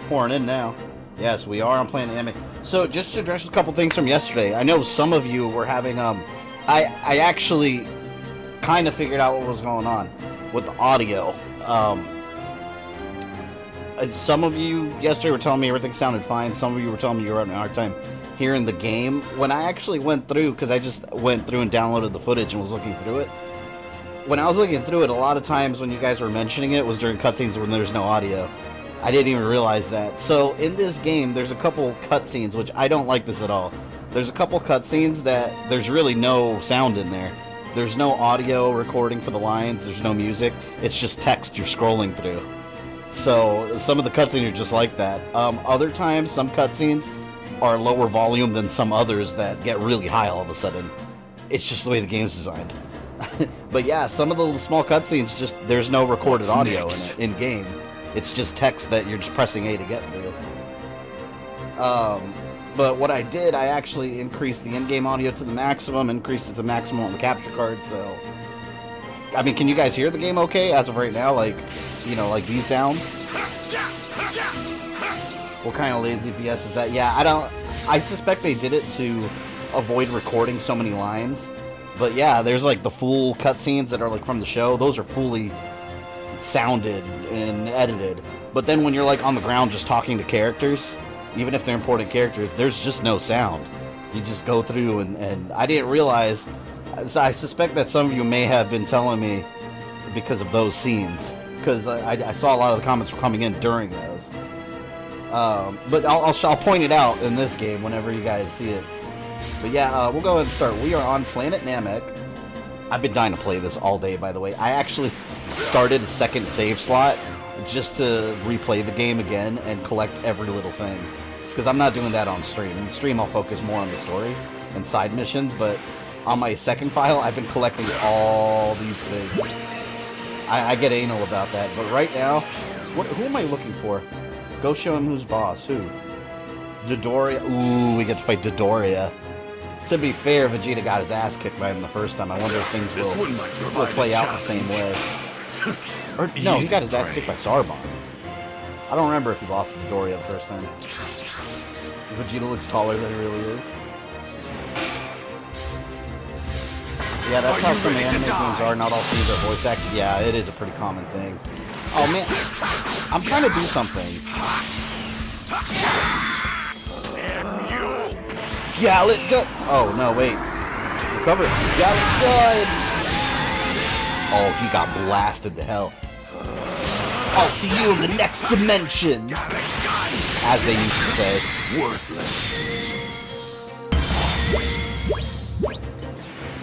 pouring in now. Yes, we are on Planet Namek. So, just to address a couple things from yesterday, I know some of you were having, I actually kind of figured out what was going on with the audio. Some of you yesterday were telling me everything sounded fine. Some of you were telling me you were having a hard time hearing the game. When I actually went through, because I just went through and downloaded the footage and was looking through it, when I was looking through it, a lot of times when you guys were mentioning it was during cutscenes when there's no audio. I didn't even realize that. So in this game, there's a couple cutscenes, which I don't like this at all. There's a couple cutscenes that there's really no sound in there. There's no audio recording for the lines. There's no music. It's just text you're scrolling through. So some of the cutscenes are just like that. Other times, some cutscenes are lower volume than some others that get really high all of a sudden. It's just the way the game's designed. But yeah, some of the small cutscenes, just there's no recorded audio in game. It's just text that you're just pressing A to get through. But what I did, I actually increased the in-game audio to the maximum, increased it to maximum on the capture card, so... I mean, can you guys hear the game okay as of right now? Like, you know, like these sounds? What kind of lazy BS is that? Yeah, I suspect they did it to avoid recording so many lines. But yeah, there's like the full cutscenes that are like from the show. Those are fully sounded and edited. But then when you're like on the ground just talking to characters, even if they're important characters, there's just no sound. You just go through and I didn't realize. I suspect that some of you may have been telling me because of those scenes. Because I saw a lot of the comments were coming in during those. But I'll point it out in this game whenever you guys see it. But yeah, we'll go ahead and start. We are on Planet Namek. I've been dying to play this all day, by the way. I actually started a second save slot just to replay the game again and collect every little thing. Because I'm not doing that on stream. In stream, I'll focus more on the story and side missions, but on my second file, I've been collecting all these things. I get anal about that, but right now, who am I looking for? Go show him who's boss. Who? Dodoria. Ooh, we get to fight Dodoria. To be fair, Vegeta got his ass kicked by him the first time. I wonder if things will play out the same way. Or, no, he got his ass kicked by Sarbon. I don't remember if he lost to Dodoria the first time. Vegeta looks taller than he really is. Yeah, that's how some anime games are. Not all things are voice acted. Yeah, it is a pretty common thing. Oh man, I'm trying to do something. Gallet gun. Oh no, wait. Recover. Gallet gun. Oh, he got blasted to hell. I'll see you in the next dimension, as they used to say. Worthless.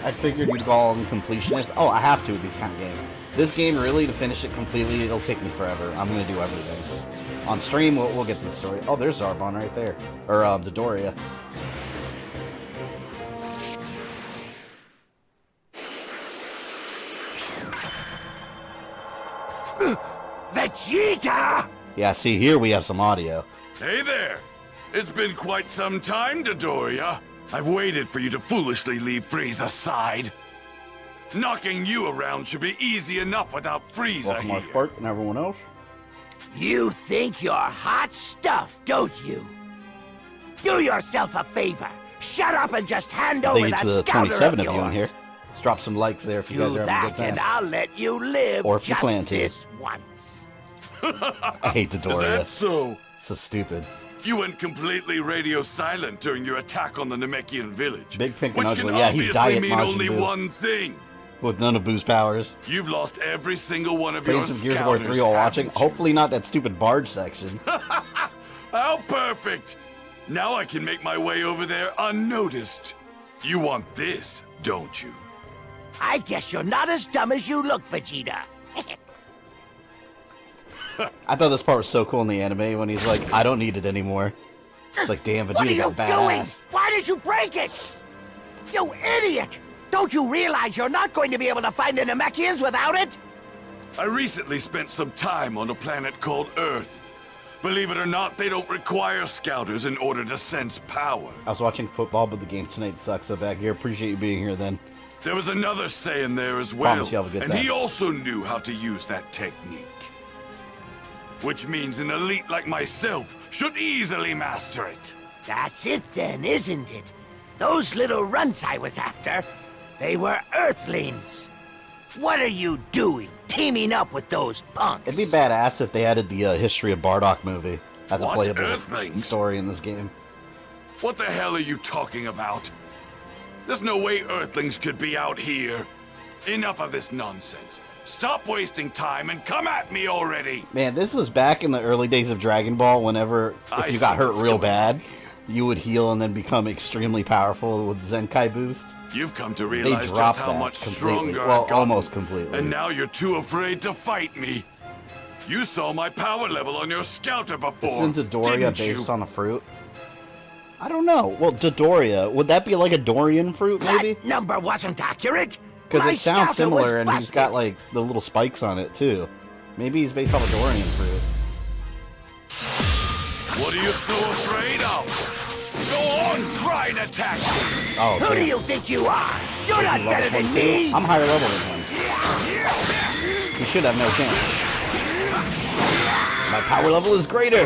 I figured you'd go on completionist. Oh, I have to with these kind of games. This game, really, to finish it completely, it'll take me forever. I'm going to do everything. On stream, we'll get to the story. Oh, there's Zarbon right there. Or, Dodoria. Vegeta! Yeah, see, here we have some audio. Hey there! It's been quite some time, Dodoria. I've waited for you to foolishly leave Frieza's side. Knocking you around should be easy enough without Frieza Welcome, here. Spark, and everyone else. You think you're hot stuff, don't you? Do yourself a favor. Shut up and just hand over that Thank you to the scouter 27 of of you in here. yours. Let's drop some likes there if you guys Do are having a that good and time. I'll let you live Or if you just plan to. this once. I hate Dodoria. Is that so? So stupid. You went completely radio silent during your attack on the Namekian village. Big Pink and which Ugly. can Yeah, he's obviously Diet mean Majin only Buu. one thing. With none of Boo's powers. You've lost every single one of your Playing some Gears of War 3 scouters, while watching. haven't you? Hopefully not that stupid barge section. How perfect! Now I can make my way over there unnoticed. You want this, don't you? I guess you're not as dumb as you look, Vegeta. I thought this part was so cool in the anime when he's like, I don't need it anymore. It's like, damn, What are Vegeta you got doing? badass. Why did you break it? You idiot! Don't you realize you're not going to be able to find the Namekians without it? I recently spent some time on a planet called Earth. Believe it or not, they don't require scouters in order to sense power. I was watching football, but the game tonight sucks. So back here, appreciate you being here then. There was another Saiyan there as well, Promise you have a good and time. he also knew how to use that technique. which means an elite like myself should easily master it. That's it then, isn't it? Those little runts I was after, they were Earthlings. What are you doing, teaming up with those punks? It'd be badass if they added the History of Bardock movie as a What, playable Earthlings? story in this game. What the hell are you talking about? There's no way Earthlings could be out here. Enough of this nonsense. Stop wasting time and come at me already! Man, this was back in the early days of Dragon Ball, whenever, if you got hurt real bad, you would heal and then become extremely powerful with Zenkai boost. You've come to They realize just dropped how that much completely. stronger Well, I've gotten. almost completely. And now you're too afraid to fight me. You saw my power level on your scouter before, Isn't Dodoria didn't based you? on a fruit? I don't know. Well, Dodoria, would that be like a Dorian fruit, maybe? That number wasn't accurate. Because My it sounds scouter was similar, and he's busted. got like the little spikes on it too. Maybe he's based off a Dorian fruit. What are you so afraid of? Go on, try and attack me! Oh, Who do damn. you think you are? You're Is he not level better than 22? me. I'm higher level than him. He should have no chance. My power level is greater.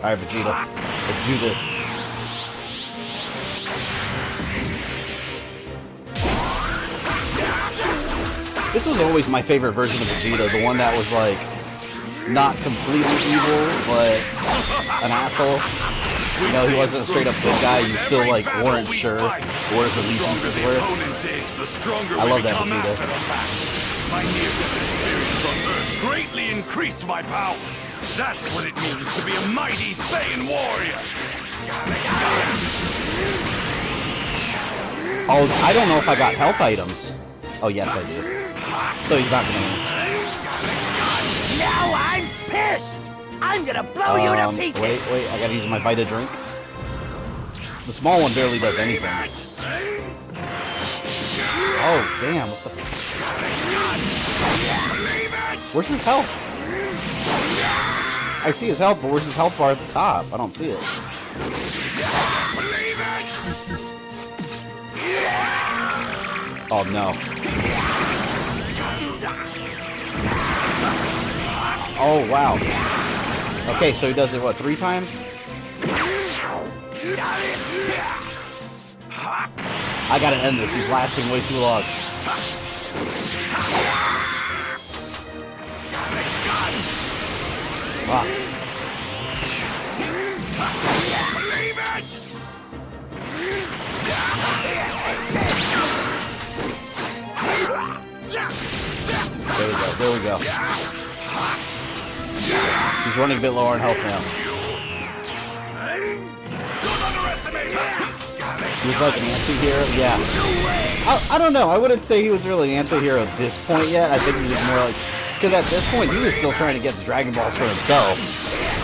Alright, Vegeta. Let's do this. This was always my favorite version of Vegeta, the one that was like not completely evil, but an asshole. You know, he wasn't a straight up good guy, you still like weren't sure where his allegiances were. I love that Vegeta. My near-death experience on Earth greatly increased my power. That's what it means to be a mighty Saiyan warrior. Oh, I don't know if I got health items. Oh, yes, I do. So he's not gonna Now I'm pissed. I'm gonna blow you to pieces. wait, I gotta use my Vita drink. The small one barely does anything. Oh, damn. What the Where's his health? I see his health, but where's his health bar at the top? I don't see it. Oh, no. Oh, wow. Okay, so he does it, what, 3 times? I gotta end this. He's lasting way too long. Fuck. There we go, there we go. He's running a bit lower on health now. He was like an anti-hero? Yeah. I don't know. I wouldn't say he was really an anti-hero at this point yet. I think he was more like... Because at this point, he was still trying to get the Dragon Balls for himself.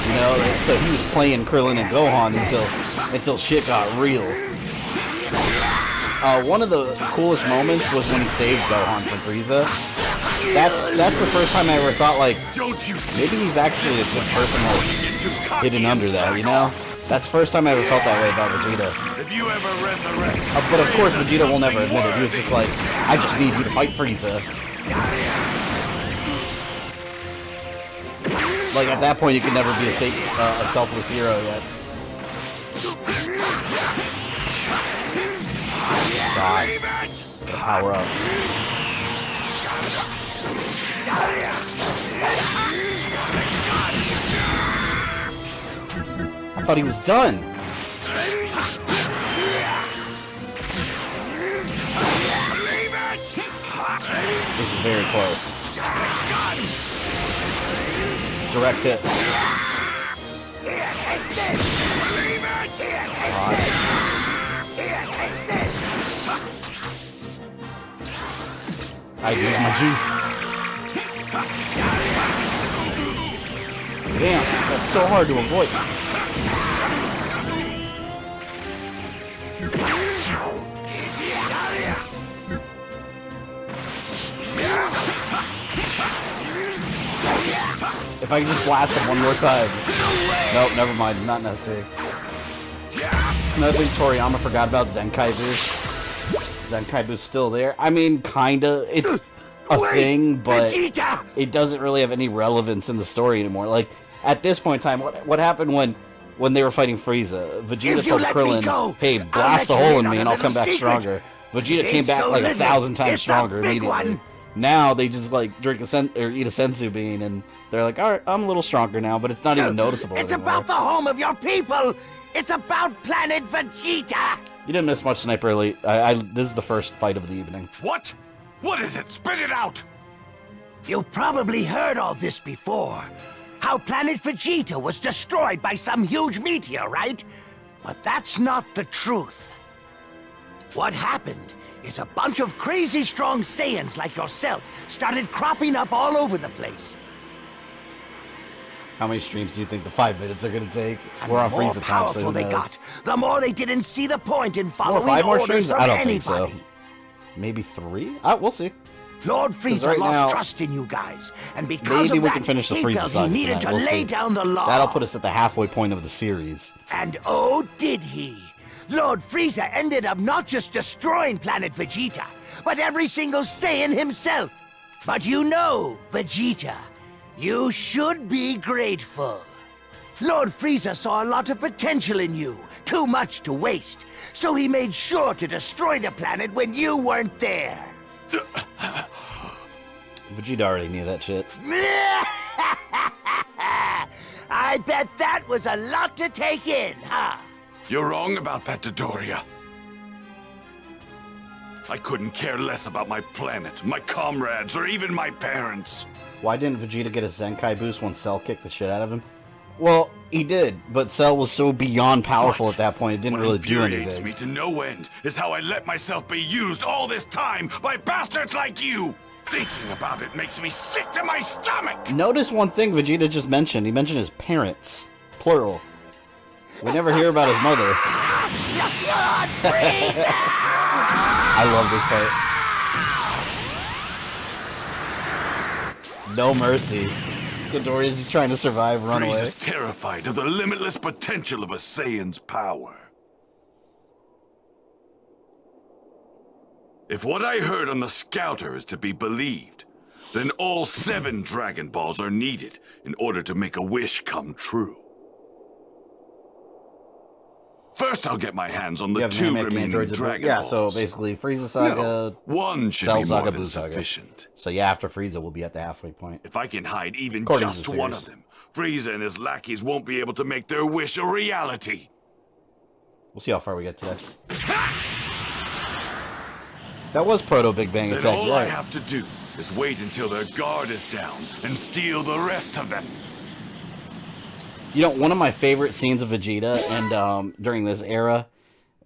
You know? So he was playing Krillin and Gohan until shit got real. One of the coolest moments was when he saved Gohan from Frieza. That's the first time I ever thought, like, maybe he's actually a good person hidden under that, you know? That's the first time I ever felt that way about Vegeta. If you ever resurrect, But of course, Vegeta will never admit it. He was just like, I just need you to fight Frieza. Like, at that point, you could never be a selfless hero yet. God. Gotta power up. I thought he was done. This is very close. Direct hit. God. I use my juice. Damn, that's so hard to avoid. If I can just blast him one more time. Nope, never mind. Not necessary. I think Toriyama forgot about Zenkai Boost. Zenkai Boost's still there. I mean, kinda. thing, but Vegeta! it doesn't really have any relevance in the story anymore. Like, at this point in time, what happened when they were fighting Frieza? Vegeta told Krillin, hey, blast a hole in me and I'll come back stronger. Vegeta came back like 1,000 times stronger immediately. Now they just like drink eat a senzu bean and they're like, alright, I'm a little stronger now, but it's not even noticeable It's anymore. about the home of your people! It's about Planet Vegeta! You didn't miss much, Sniper Elite. This is the first fight of the evening. What? What is it? Spit it out! You've probably heard all this before. How Planet Vegeta was destroyed by some huge meteor, right? But that's not the truth. What happened is a bunch of crazy strong Saiyans like yourself started cropping up all over the place. How many streams do you think the 5 minutes are going to take? And We're on the more Frieza time, so powerful who they knows? got, the more they didn't see the point in following 5 more orders streams? from I don't anybody. think so. Maybe 3? We'll see. Lord Frieza right lost now, trust in you guys, and because Maybe of we that, can finish the he Frieza felt Saga he needed tonight. to We'll lay see. down the law. That'll put us at the halfway point of the series. And oh, did he? Lord Frieza ended up not just destroying Planet Vegeta, but every single Saiyan himself. But you know, Vegeta, you should be grateful. Lord Frieza saw a lot of potential in you, too much to waste, so he made sure to destroy the planet when you weren't there. Vegeta already knew that shit. I bet that was a lot to take in, huh? You're wrong about that, Dodoria. I couldn't care less about my planet, my comrades, or even my parents. Why didn't Vegeta get a Zenkai boost when Cell kicked the shit out of him? Well, he did, but Cell was so beyond powerful at that point, it didn't really do What infuriates anything. me to no end is how I let myself be used all this time by bastards like you. Thinking about it makes me sick to my stomach. Notice one thing Vegeta just mentioned. He mentioned his parents. Plural. We never hear about his mother. Lord Frieza! I love this part. No mercy. Ghidorah's just trying to survive, run away. Frieza's terrified of the limitless potential of a Saiyan's power. If what I heard on the Scouter is to be believed, then all 7 Dragon Balls are needed in order to make a wish come true. First, I'll get my hands on the 2 remaining Dragon Balls. Yeah, so basically Frieza Saga, No, 1 should Cell be more Saga, than Blue Saga. sufficient. So yeah, after Frieza, we'll be at the halfway point. If I can hide even According to just the one series. of them, Frieza and his lackeys won't be able to make their wish a reality. We'll see how far we get today. That was Proto Big Bang Then Attack, all I right? have to do is wait until their guard is down and steal the rest of them. You know, one of my favorite scenes of Vegeta and during this era,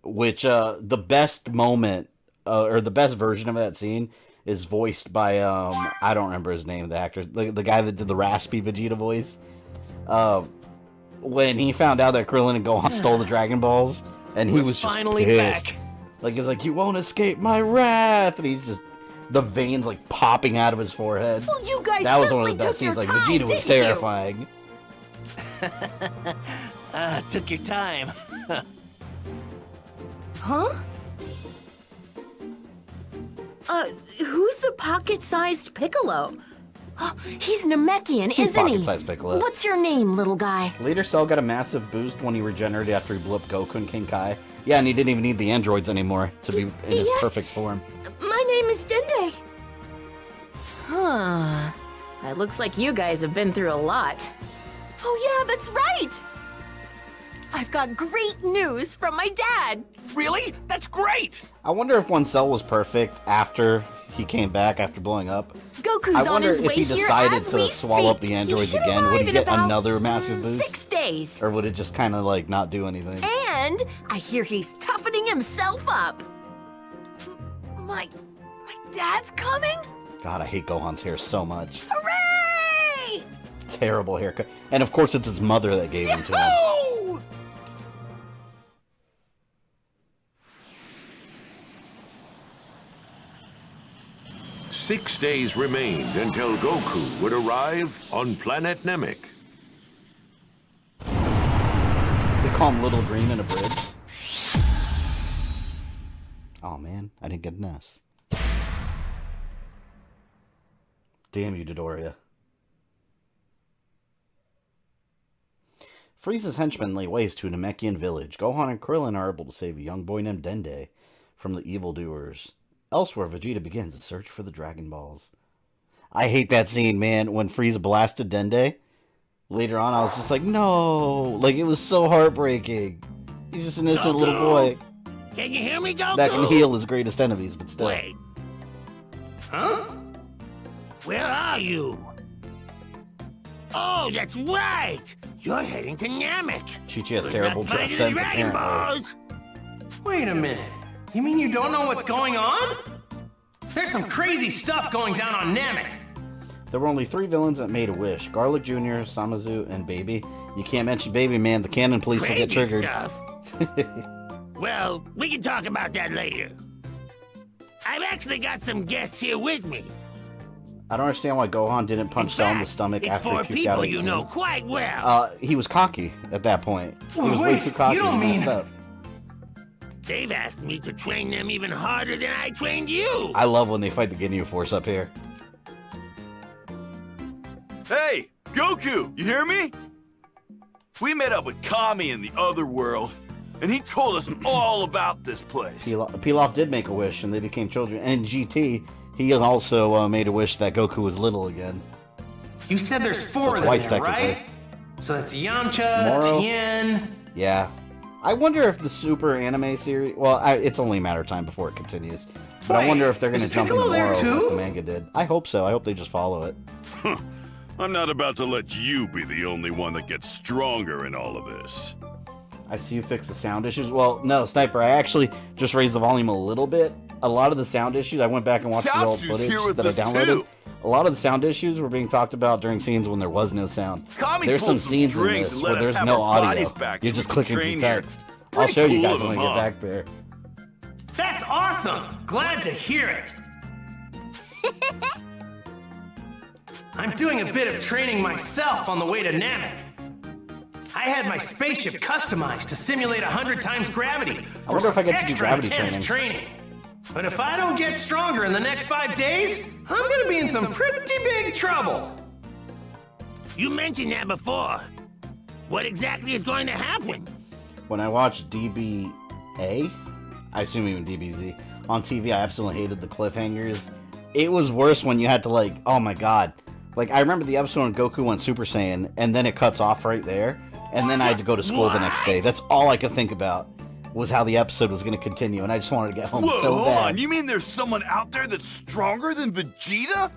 which the best moment or the best version of that scene is voiced by I don't remember his name, the actor, the guy that did the raspy Vegeta voice. When he found out that Krillin and Gohan stole the Dragon Balls, and he was just finally pissed. back. Like he's like, "You won't escape my wrath," and he's just the veins like popping out of his forehead. Well, you guys That was one of certainly the best took your scenes. Like time, Vegeta was didn't you? terrifying. Took your time. Huh? Who's the pocket-sized Piccolo? He's Namekian, isn't he? pocket-sized Piccolo. What's your name, little guy? Later, Cell got a massive boost when he regenerated after he blew up Goku and King Kai. Yeah, and he didn't even need the androids anymore to be in his Yes. perfect form. My name is Dende. Huh. It looks like you guys have been through a lot. Oh yeah, that's right! I've got great news from my dad! Really? That's great! I wonder if when Cell was perfect after he came back after blowing up. Goku's I on wonder his if way he here decided as to we swallow up speak. the androids should again. Would arrive he in get about, another massive boost? 6 days. Or would it just kind of like not do anything? And I hear he's toughening himself up. My dad's coming? God, I hate Gohan's hair so much. Hooray! Terrible haircut. And of course, it's his mother that gave him to him. Oh! 6 days remained until Goku would arrive on planet Namek. They call him Little Green in a bridge. Oh man, I didn't get an S. Damn you, Dodoria. Frieza's henchmen lay waste to a Namekian village. Gohan and Krillin are able to save a young boy named Dende from the evildoers. Elsewhere, Vegeta begins a search for the Dragon Balls. I hate that scene, man, when Frieza blasted Dende. Later on, I was just like, no! Like, it was so heartbreaking. He's just an innocent little boy. Can you hear me, Goku? That can heal his greatest enemies, but still. Wait. Huh? Where are you? Oh, that's right! You're heading to Namek. Chi-Chi has terrible sense, apparently. Wait a minute. You mean you don't know what's going on? There's some crazy stuff going down on Namek. There were only 3 villains that made a wish. Garlic Jr., Samazu, and Baby. You can't mention Baby, man. The canon police will get triggered. Stuff. Well, we can talk about that later. I've actually got some guests here with me. I don't understand why Gohan didn't punch Cell in the stomach after he puked out 18. You know quite well. He was cocky at that point. He was way too cocky and messed up. They've asked me to train them even harder than I trained you. I love when they fight the Ginyu Force up here. Hey, Goku, you hear me? We met up with Kami in the other world, and he told us all about this place. Pilaf did make a wish, and they became children. And GT, he also made a wish that Goku was little again. You said there's 4 of them there, right? So that's Yamcha, Moro. Tien... Yeah. I wonder if the Super Anime series... Well, it's only a matter of time before it continues. But I wonder if they're going to jump into Moro like the manga did. I hope so. I hope they just follow it. I'm not about to let you be the only one that gets stronger in all of this. I see you fix the sound issues. Well, no, Sniper, I actually just raised the volume a little bit. A lot of the sound issues, I went back and watched the old footage that I downloaded. Too. A lot of the sound issues were being talked about during scenes when there was no sound. There's some scenes in this where there's no audio. You're just clicking through text. I'll show you guys when we get back there. That's awesome! Glad to hear it. I'm doing a bit of training myself on the way to Namek. I had my spaceship customized to simulate 100 times gravity. I wonder if I get to do gravity training. But if I don't get stronger in the next 5 days, I'm gonna be in some pretty big trouble. You mentioned that before. What exactly is going to happen? When I watched DBA, I assume even DBZ, on TV, I absolutely hated the cliffhangers. It was worse when you had to, like, oh my god. Like, I remember the episode when Goku went Super Saiyan, and then it cuts off right there, and then I had to go to school the next day. That's all I could think about, was how the episode was going to continue, and I just wanted to get home so bad. Hold on, you mean there's someone out there that's stronger than Vegeta?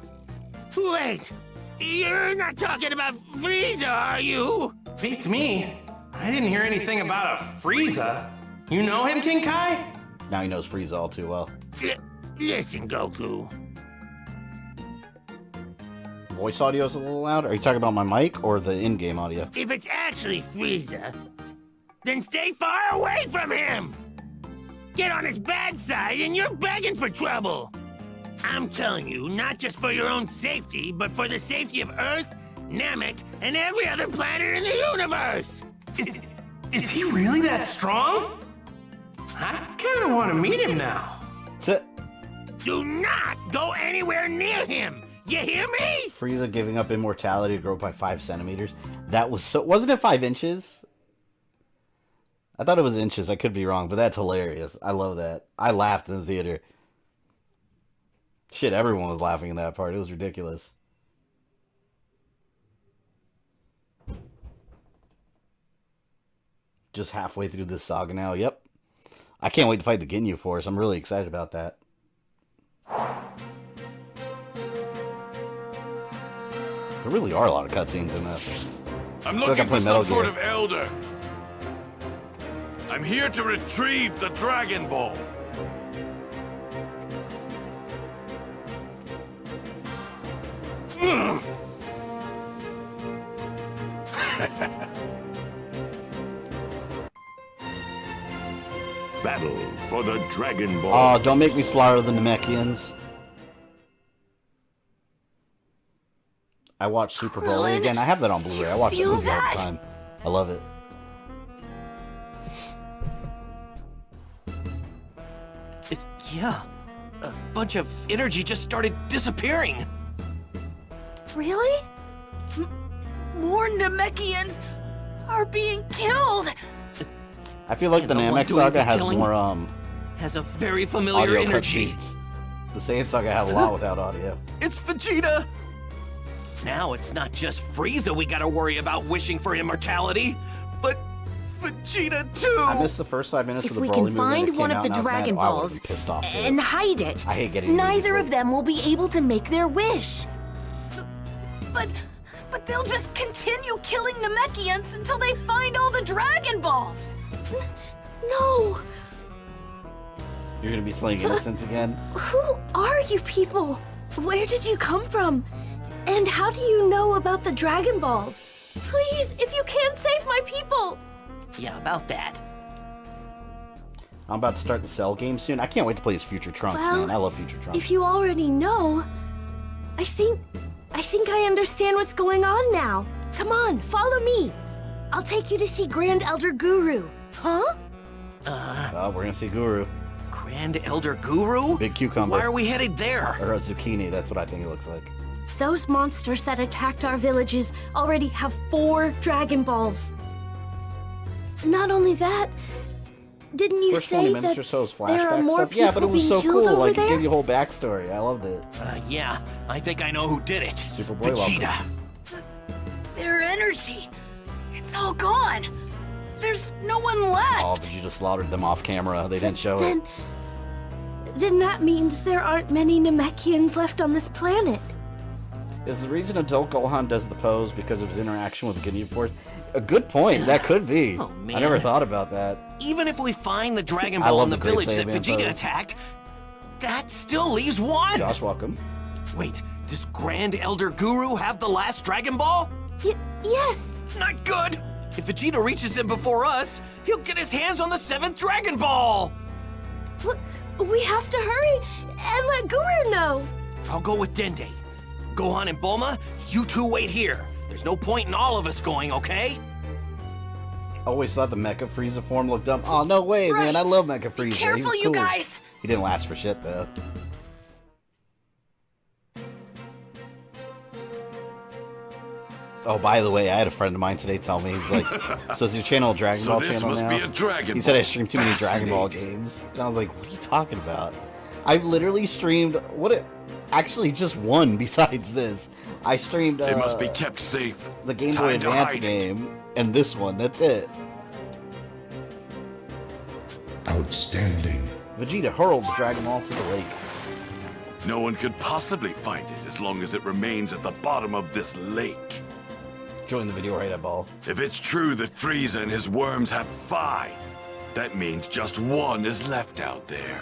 Wait, you're not talking about Frieza, are you? Beats me. I didn't hear anything about a Frieza. You know him, King Kai? Now he knows Frieza all too well. Listen, Goku. Voice audio is a little loud. Are you talking about my mic or the in-game audio? If it's actually Frieza, then stay far away from him! Get on his bad side and you're begging for trouble! I'm telling you, not just for your own safety, but for the safety of Earth, Namek, and every other planet in the universe! Is he really that strong? I kinda wanna meet him now. Do not go anywhere near him! You hear me? Frieza giving up immortality to grow by 5 centimeters. That was so... Wasn't it 5 inches? I thought it was inches. I could be wrong, but that's hilarious. I love that. I laughed in the theater. Shit, everyone was laughing in that part. It was ridiculous. Just halfway through this saga now. Yep. I can't wait to fight the Ginyu Force. I'm really excited about that. There really are a lot of cutscenes in this. I'm looking for some sort of elder. I'm here to retrieve the Dragon Ball. Battle for the Dragon Ball. Oh, don't make me slaughter the Namekians. I watched Super Broly again. I have that on Blu-ray. I watch that movie all the time. I love it. Yeah. A bunch of energy just started disappearing. Really? More Namekians are being killed! I feel like And the the one Namek doing Saga the has killing more Has a very familiar audio energy. cutscenes. The Saiyan Saga had a lot without audio. It's Vegeta! Now it's not just Frieza we gotta worry about wishing for immortality, but Vegeta too! I missed the first 5 minutes If of the we Broly can movie when find it came one out, of the and I was mad. Dragon I would've Balls been pissed off too. and hide it, I hate getting neither movies of them will be able to make their wish. But they'll just continue killing Namekians until they find all the Dragon Balls! No! You're gonna be slaying innocents again? Who are you people? Where did you come from? And how do you know about the Dragon Balls? Please, if you can, save my people! Yeah, about that. I'm about to start the Cell game soon. I can't wait to play as Future Trunks, Well, man. I love Future Trunks. If you already know, I think I understand what's going on now. Come on, follow me. I'll take you to see Grand Elder Guru. Huh? We're gonna see Guru. Grand Elder Guru? Big cucumber. Why are we headed there? Or a zucchini, that's what I think it looks like. Those monsters that attacked our villages already have 4 Dragon Balls. Not only that, didn't you First 20 say minutes that or so is there are flashback more stuff. Yeah, but it people was so being killed cool. over Like, it there? gave you a whole backstory. I loved it. Yeah, I think I know who did it. Superboy, Vegeta. Their energy, it's all gone! There's no one left! Oh, Vegeta slaughtered them off camera. They didn't show it. Then that means there aren't many Namekians left on this planet. Is the reason adult Gohan does the pose because of his interaction with Ginyu Force? A good point. That could be. Oh, man. I never thought about that. Even if we find the Dragon I Ball love in the the Great village that Saiyaman Vegeta pose. attacked, that still leaves one! Josh, welcome. Wait, does Grand Elder Guru have the last Dragon Ball? Yes! Not good! If Vegeta reaches him before us, he'll get his hands on the 7th Dragon Ball! We have to hurry and let Guru know! I'll go with Dende. Gohan and Bulma, you two wait here. There's no point in all of us going, okay? Always thought the Mecha Frieza form looked dumb. Oh, no way, man. I love Mecha Frieza. He Careful, was you cool. guys! He didn't last for shit, though. Oh, by the way, I had a friend of mine today tell me, he's like, so is your channel a Dragon So Ball this channel must now? be a Dragon He said I Ball. streamed too many Dragon Ball games. And I was like, what are you talking about? I've literally streamed, actually just one besides this. I streamed It must be kept safe. the Game Boy Time to Advance hide it. game and this one. That's it. Outstanding. Vegeta hurled the Dragon Ball to the lake. No one could possibly find it as long as it remains at the bottom of this lake. Join the video right at ball. If it's true that Frieza and his worms have 5, that means just one is left out there.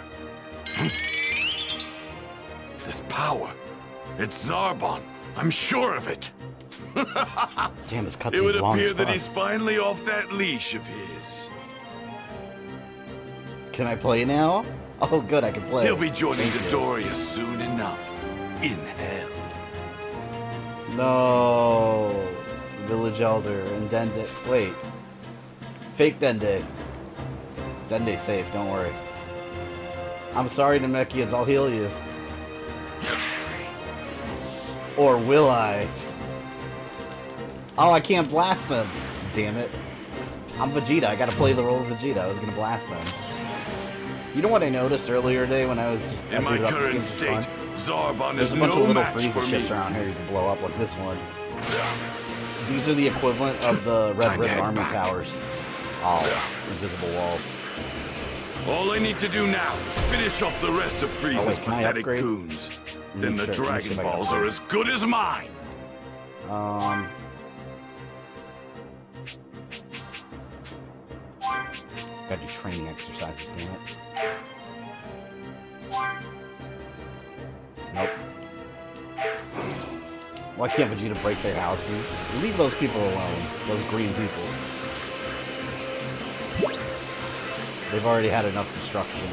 This power, it's Zarbon. I'm sure of it. Damn, this It cutscene's would long appear as that fuck. he's finally off that leash of his. Can I play now? Oh, good, I can play. He'll be joining Thank you. Dodoria soon enough. In hell. No. Village Elder and Dende. Wait. Fake Dende. Dende's safe, don't worry. I'm sorry, Namekians, I'll heal you. Or will I? Oh, I can't blast them. Damn it. I'm Vegeta, I gotta play the role of Vegeta. I was gonna blast them. You know what I noticed earlier today when I was just... I In my booted up this current game for fun? state, Zarbon There's is a bunch no of little match for Frieza ships me. around here you can blow up like this one. These are the equivalent of the Red Time to Ribbon head Army back. Towers. Oh, invisible walls. All I need to do now is finish off the rest of Frieza's wait, can I pathetic upgrade? goons. Then the Sure, let me see Dragon if I can Balls upgrade. are as good as mine. Gotta do training exercises, damn it. Nope. Why can't Vegeta break their houses? Leave those people alone. Those green people. They've already had enough destruction.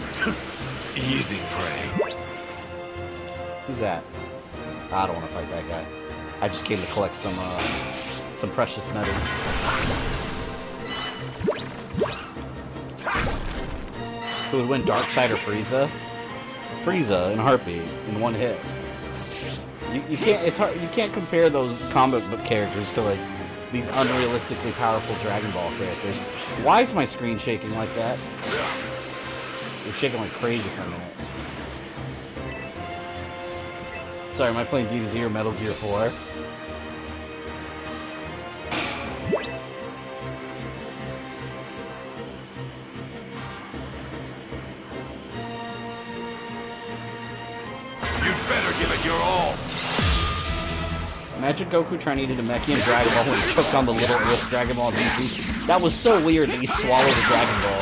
Easy prey. Who's that? I don't want to fight that guy. I just came to collect some precious metals. Who would win, Darkseid or Frieza? Frieza in a heartbeat, in one hit. You can't. It's hard. You can't compare those comic book characters to like these unrealistically powerful Dragon Ball characters. Why is my screen shaking like that? It was shaking like crazy for a minute. Sorry, am I playing DBZ or Metal Gear 4? You'd better give it your all. Imagine Goku trying to eat a Namekian Dragon Ball when he choked on the little Earth Dragon Ball in GT. That was so weird that he swallowed a Dragon Ball.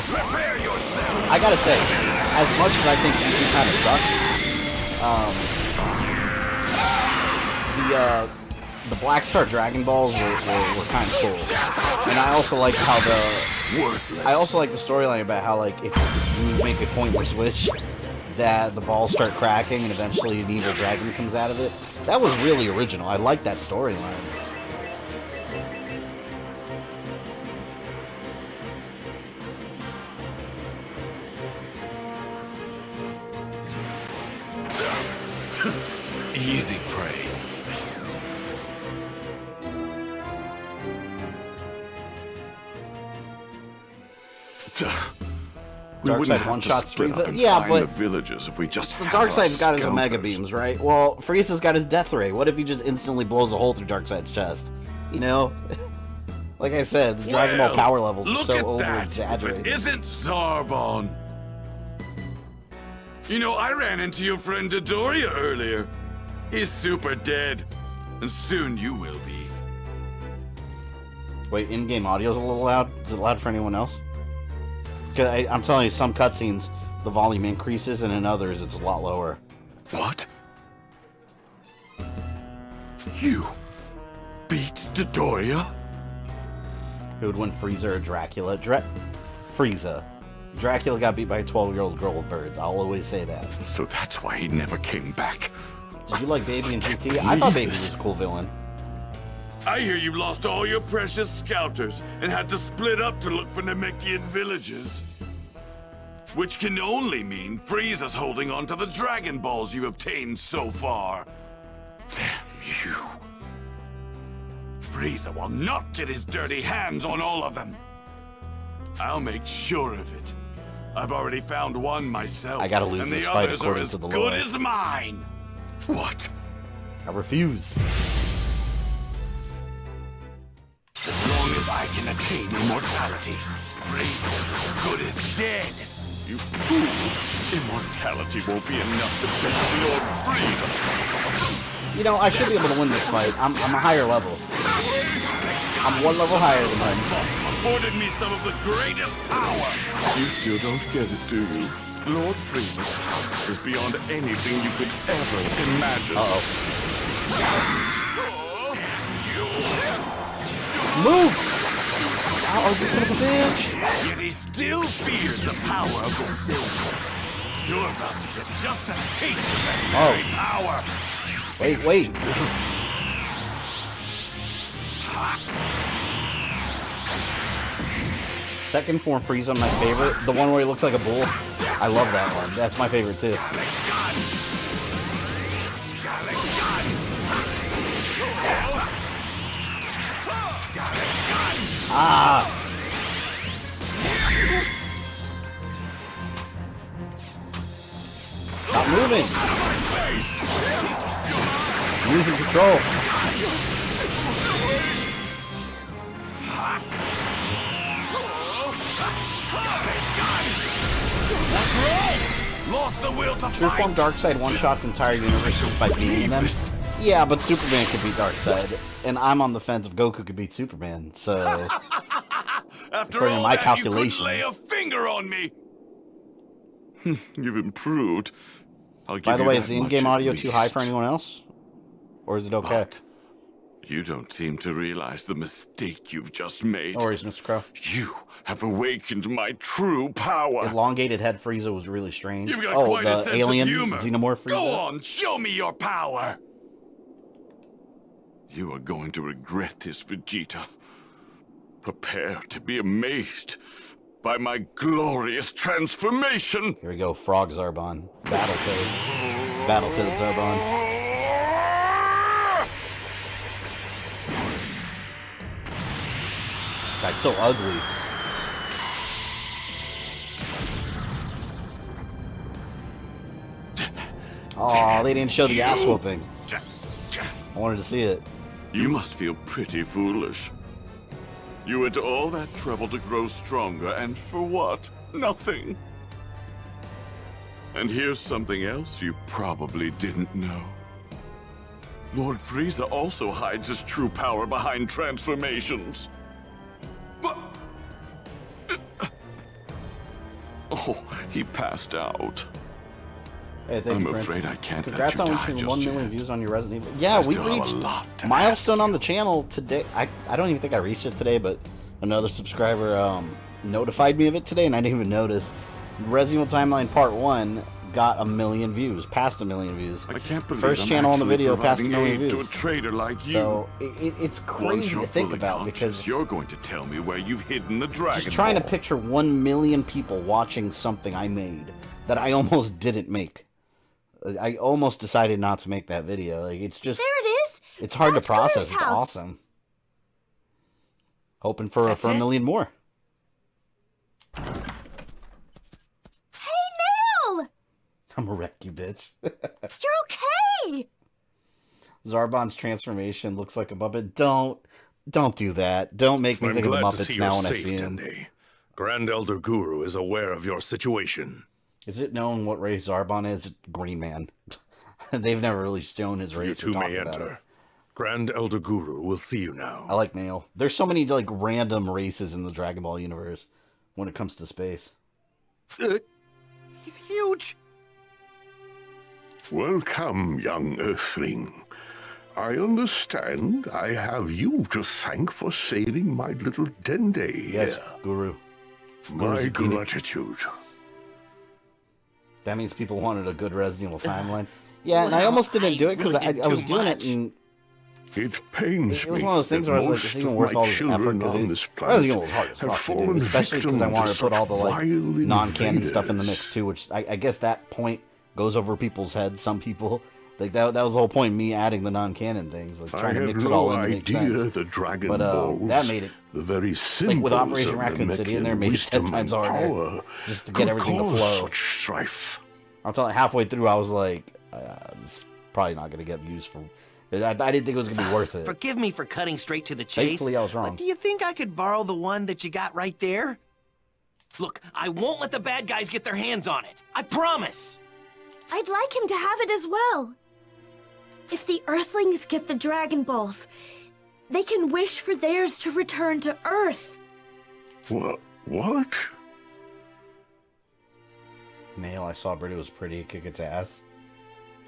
I gotta say, as much as I think GT kind of sucks, the Black Star Dragon Balls were kind of cool, and I also like how the storyline about how like if you make a pointless wish, that the balls start cracking and eventually an evil dragon comes out of it. That was really original. I like that storyline. Easy prey. Darkseid one-shots Frieza. Yeah, but the villagers if we just Darkseid's got his Omega Beams, right? Well, Frieza's got his Death Ray. What if he just instantly blows a hole through Darkseid's chest? You know? Like I said, the Dragon Ball power levels are so over-exaggerated. If it isn't Zarbon. You know, I ran into your friend Dodoria earlier. He's super dead. And soon you will be. Wait, in-game audio's a little loud? Is it loud for anyone else? Because I'm telling you, some cutscenes, the volume increases, and in others, it's a lot lower. What? You beat Dodoria? Who would win, Frieza or Dracula? Frieza. Dracula got beat by a 12-year-old girl with birds. I'll always say that. So that's why he never came back. Did you like Baby in GT? I thought Baby was a cool villain. I hear you lost all your precious scouters and had to split up to look for Namekian villages. Which can only mean Frieza's holding on to the Dragon Balls you obtained so far. Damn you. Frieza will not get his dirty hands on all of them. I'll make sure of it. I've already found one myself. I gotta lose this fight according to the lore. Good as mine. What? I refuse. As long as I can attain immortality, Frieza's as good as dead. You fool! Immortality won't be enough to beat Lord Frieza. You know, I should be able to win this fight. I'm a higher level. I'm one level higher than him. Afforded me some of the greatest power. You still don't get it, do you? Lord Frieza's power is beyond anything you could ever imagine. Move! Oh, you son of a bitch! Yet he still feared the power of the Silvers. You're about to get just a taste of that very power. Wait. Second form Frieza, my favorite. The one where he looks like a bull. I love that one. That's my favorite too. Ah! Stop moving! I'm losing control. Lost the will to True form Darkseid one-shots entire universes by beating them. Yeah, but Superman could beat Darkseid, and I'm on the fence if Goku could beat Superman, so... according to my calculations. You couldn't lay a finger on me. You've improved. I'll give By the you way, that is the much in-game at audio too high least. for anyone else? Or is it okay? But you don't seem to realize the mistake you've just made. No worries, Mr. Crow. You have awakened my true power. Elongated head Frieza was really strange. You've got quite a the sense alien of humor. xenomorph Frieza? Go on, show me your power. You are going to regret this, Vegeta. Prepare to be amazed by my glorious transformation. Here we go, Frog Zarbon. Battletoad. Battletoad Zarbon. Guy's so ugly. Oh, they didn't show the ass whooping. I wanted to see it. You must feel pretty foolish. You went to all that trouble to grow stronger, and for what? Nothing. And here's something else you probably didn't know. Lord Frieza also hides his true power behind transformations. But... Oh, he passed out. Hey, thank I'm you, Prince. afraid I can't Congrats let you on die reaching just 1 million yet. views on your Resident Evil. Yeah, we still have a reached lot to milestone on the channel today. I don't even think I reached it today, but another subscriber notified me of it today, and I didn't even notice. Resident Evil Timeline Part 1 got 1 million views, past 1 million views. I can't believe First I'm channel on the actually video past 1 providing million aid views. to a traitor like you. So it's Once crazy you're to think fully about conscious, because you're going to tell me where you've hidden the dragon. just trying to ball. picture 1 million people watching something I made that I almost didn't make. I almost decided not to make that video. Like it's just There it is. it's hard That's to process. Gunner's It's house. awesome. Hoping for That's a it? million more. Hey, Nail! I'm gonna wreck you, bitch. You're okay. Zarbon's transformation looks like a Muppet. Don't do that. Don't make me I'm think of the glad to Muppets see now you're when I safe, see him. Dende. Grand Elder Guru is aware of your situation. Is it known what race Zarbon is? Green Man. They've never really shown his You race or two talked may about it. enter. Grand Elder Guru will see you now. I like Nail. There's so many like random races in the Dragon Ball universe when it comes to space. He's huge. Welcome, young Earthling. I understand I have you to thank for saving my little Dende Yes, here. Guru. My Guru's a gratitude. That means people wanted a good Resident Evil timeline. Yeah, and I almost didn't do it because I was doing it and It pains it was me one of those things that where I was like, most is it even of worth my all this effort? children Because on this Resident Evil was planet hard as have fuck to fallen do, especially because I victim wanted to put all the like vile non-canon stuff in the invaders. mix too, which I guess that point goes over people's heads. Some people like that was the whole point. Me adding the non-canon things, like I trying to had mix it no all in to make idea sense. the Dragon But Balls, that made it the very like symbols with Operation of Raccoon City in there, Namekian made it 10 wisdom times and harder power just to could get everything to cause flow. Such strife. I'm telling you, halfway through, I was like, it's probably not going to get views for. I didn't think it was going to be worth it. Forgive me for cutting straight to the chase. Thankfully, I was wrong. But do you think I could borrow the one that you got right there? Look, I won't let the bad guys get their hands on it. I promise. I'd like him to have it as well. If the Earthlings get the Dragon Balls, they can wish for theirs to return to Earth. What? Nail, I saw Britta was pretty. Kick its ass.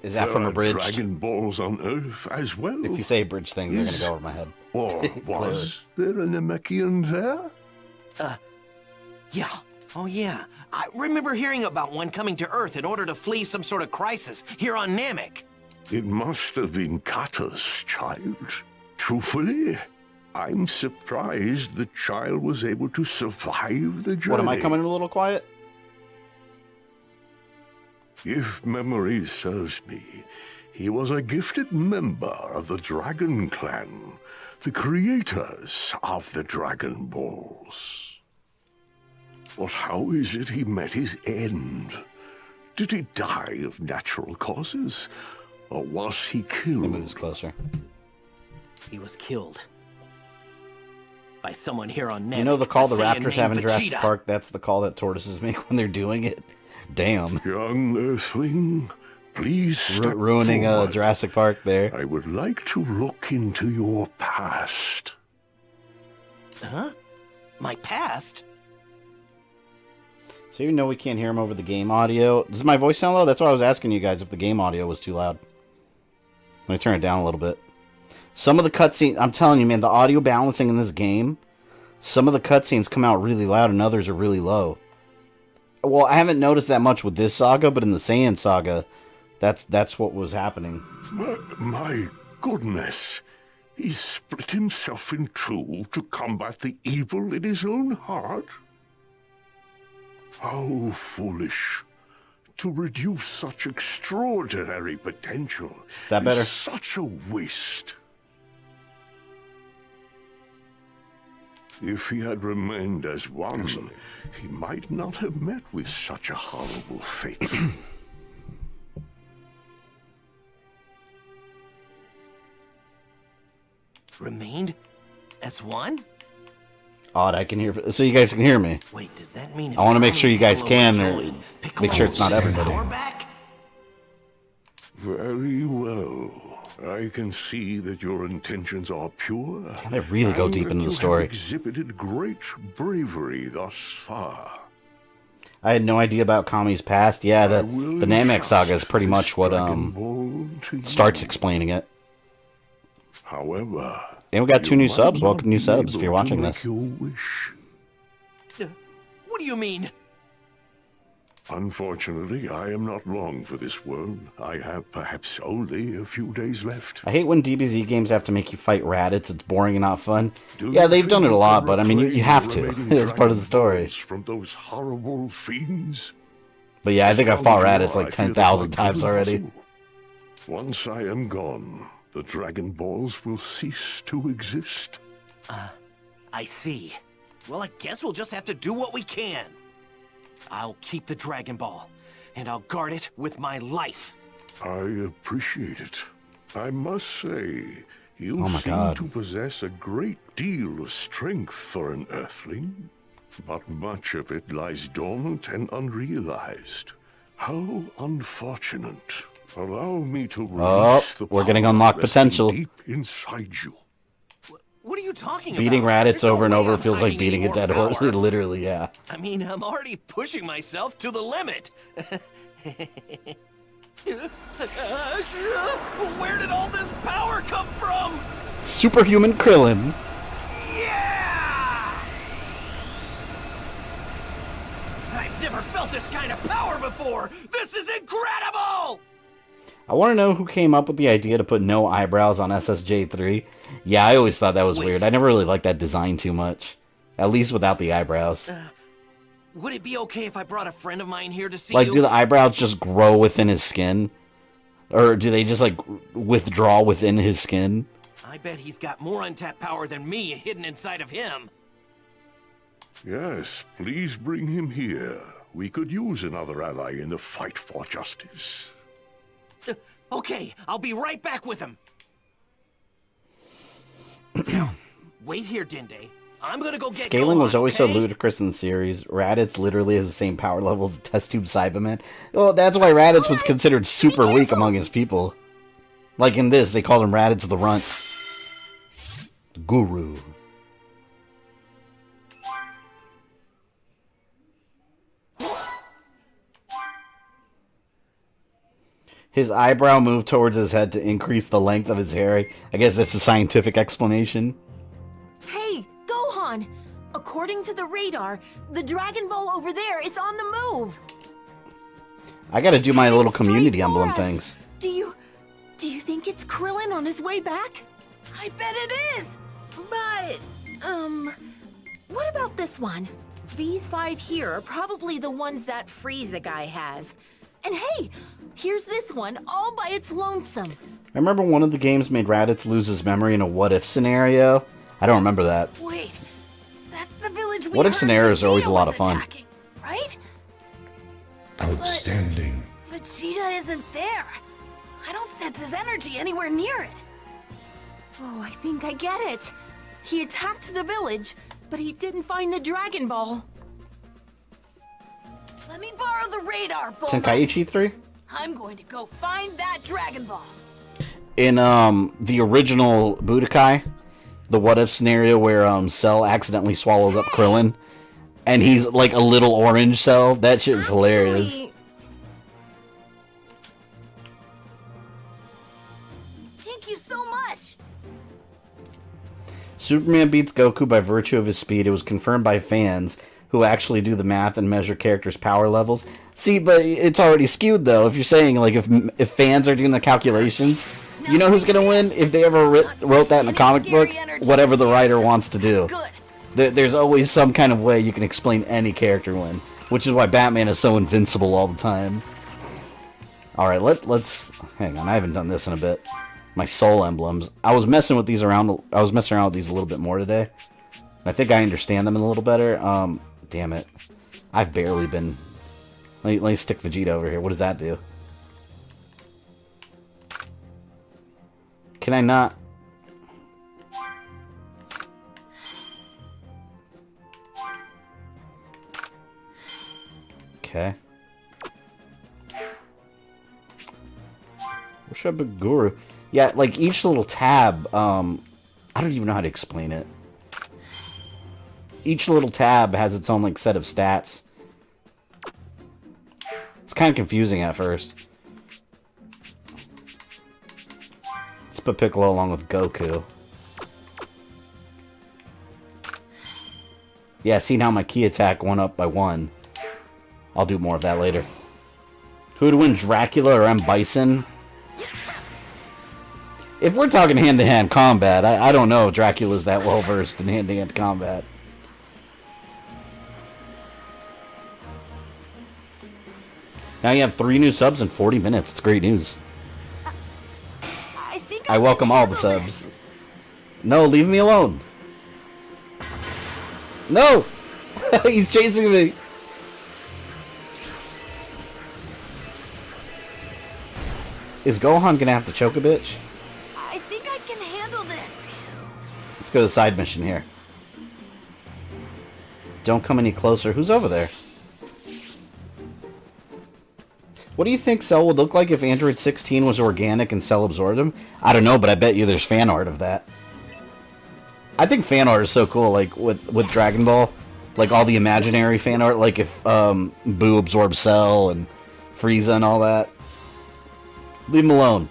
Is that There from are a bridge? Dragon Balls on Earth as well. If you say bridge things, they're going to go over my head. Or was there a Namekian there? Yeah. Oh, yeah. I remember hearing about one coming to Earth in order to flee some sort of crisis here on Namek. It must have been Kata's child. Truthfully, I'm surprised the child was able to survive the journey. What, am I coming in a little quiet? If memory serves me, he was a gifted member of the Dragon Clan, the creators of the Dragon Balls. But how is it he met his end? Did he die of natural causes? Or was he killed? Move closer. He was killed. By someone here on Namek. You know the call the Saiyan Raptors named have in Jurassic Vegeta. Park? That's the call that tortoises make when they're doing it. Damn. Young Earthling, please step Ruining forward. Jurassic Park there. I would like to look into your past. Huh? My past? So even though we can't hear him over the game audio, does my voice sound low? That's why I was asking you guys if the game audio was too loud. Let me turn it down a little bit. Some of the cutscenes, I'm telling you, man, the audio balancing in this game, some of the cutscenes come out really loud and others are really low. Well, I haven't noticed that much with this saga, but in the Saiyan saga, that's what was happening. My goodness. He split himself in two to combat the evil in his own heart? How foolish. To reduce such extraordinary potential Is that better? such a waste. If he had remained as one, he might not have met with such a horrible fate. Remained as one? Odd, I can hear. So you guys can hear me. Wait, does that mean? I want to make sure you guys can, or make sure it's not everybody. Very well. I can see that your intentions are pure. They really go deep into the story. You have exhibited great bravery thus far. I had no idea about Kami's past. Yeah, the Namek Saga is pretty much what starts explaining it. However, and we got 2 new subs. Welcome new subs if you're watching this. What do you mean? Unfortunately, I am not long for this world. I have perhaps only a few days left. I hate when DBZ games have to make you fight Raditz. It's boring and not fun. Yeah, they've done it a lot, but I mean, you have to. It's part of the story. From those horrible fiends. But yeah, I think I've fought Raditz like 10,000 times already. Once I am gone, the Dragon Balls will cease to exist. I see. Well, I guess we'll just have to do what we can. I'll keep the Dragon Ball, and I'll guard it with my life. I appreciate it. I must say, you God. seem to possess a great deal of strength for an Earthling, but much of it lies dormant and unrealized. How unfortunate. Allow me to release the we're getting unlocked potential. Deep inside you. What are you talking Beating about? Raditz over and over feels like beating a dead horse. Literally, yeah. I mean, I'm already pushing myself to the limit. Where did all this power come from? Superhuman Krillin. Yeah! I've never felt this kind of power before. This is incredible! I want to know who came up with the idea to put no eyebrows on SSJ3. Yeah, I always thought that was weird. I never really liked that design too much. At least without the eyebrows. Would it be okay if I brought a friend of mine here to see like, you? do the eyebrows just grow within his skin? Or do they just, like, withdraw within his skin? I bet he's got more untapped power than me hidden inside of him. Yes, please bring him here. We could use another ally in the fight for justice. Okay, I'll be right back with him. Wait here, Dende. I'm gonna go get Scaling was always okay? so ludicrous in the series. Raditz literally has the same power level as Test Tube Cyberman. Well, that's why Raditz was considered super weak among his people. Like in this, they called him Raditz the Runt. Guru. His eyebrow moved towards his head to increase the length of his hair. I guess that's a scientific explanation. Hey, Gohan! According to the radar, the Dragon Ball over there is on the move. I gotta do my little community emblem things. Do you think it's Krillin on his way back? I bet it is! But, what about this one? These 5 here are probably the ones that Frieza guy has. And hey, here's this one all by its lonesome. I remember one of the games made Raditz lose his memory in a what-if scenario. I don't remember that. Wait, that's the village we What-if heard scenarios are always a Vegeta lot was of fun. attacking, right? Outstanding. But Vegeta isn't there. I don't sense his energy anywhere near it. Oh, I think I get it. He attacked the village, but he didn't find the Dragon Ball. Let me borrow the radar, Bulma. Tenkaichi 3? I'm going to go find that Dragon Ball. In the original Budokai, the what-if scenario where Cell accidentally swallows up Krillin, and he's like a little orange Cell, that shit was hilarious. Thank you so much. Superman beats Goku by virtue of his speed. It was confirmed by fans who actually do the math and measure characters' power levels. See, but it's already skewed, though. If you're saying, like, if fans are doing the calculations, you know who's gonna win? If they ever wrote that in a comic book, whatever the writer wants to do. There's always some kind of way you can explain any character win, which is why Batman is so invincible all the time. Alright, let's... Hang on, I haven't done this in a bit. My soul emblems. I was messing with these around... I was messing around with these a little bit more today. I think I understand them a little better. Damn it. I've barely been... Let me stick Vegeta over here. What does that do? Can I not... Okay. What's up, Guru? Yeah, like each little tab, I don't even know how to explain it. Each little tab has its own like set of stats. It's kind of confusing at first. Let's put Piccolo along with Goku. Yeah, see now my key attack went up by 1. I'll do more of that later. Who would win, Dracula or M. Bison? If we're talking hand-to-hand combat, I don't know if Dracula's that well-versed in hand-to-hand combat. Now you have 3 new subs in 40 minutes. It's great news. I welcome all the subs. No, leave me alone. No! He's chasing me. Is Gohan gonna have to choke a bitch? I think I can handle this. Let's go to the side mission here. Don't come any closer. Who's over there? What do you think Cell would look like if Android 16 was organic and Cell absorbed him? I don't know, but I bet you there's fan art of that. I think fan art is so cool, like with Dragon Ball. Like all the imaginary fan art, like if Boo absorbs Cell and Frieza and all that. Leave him alone.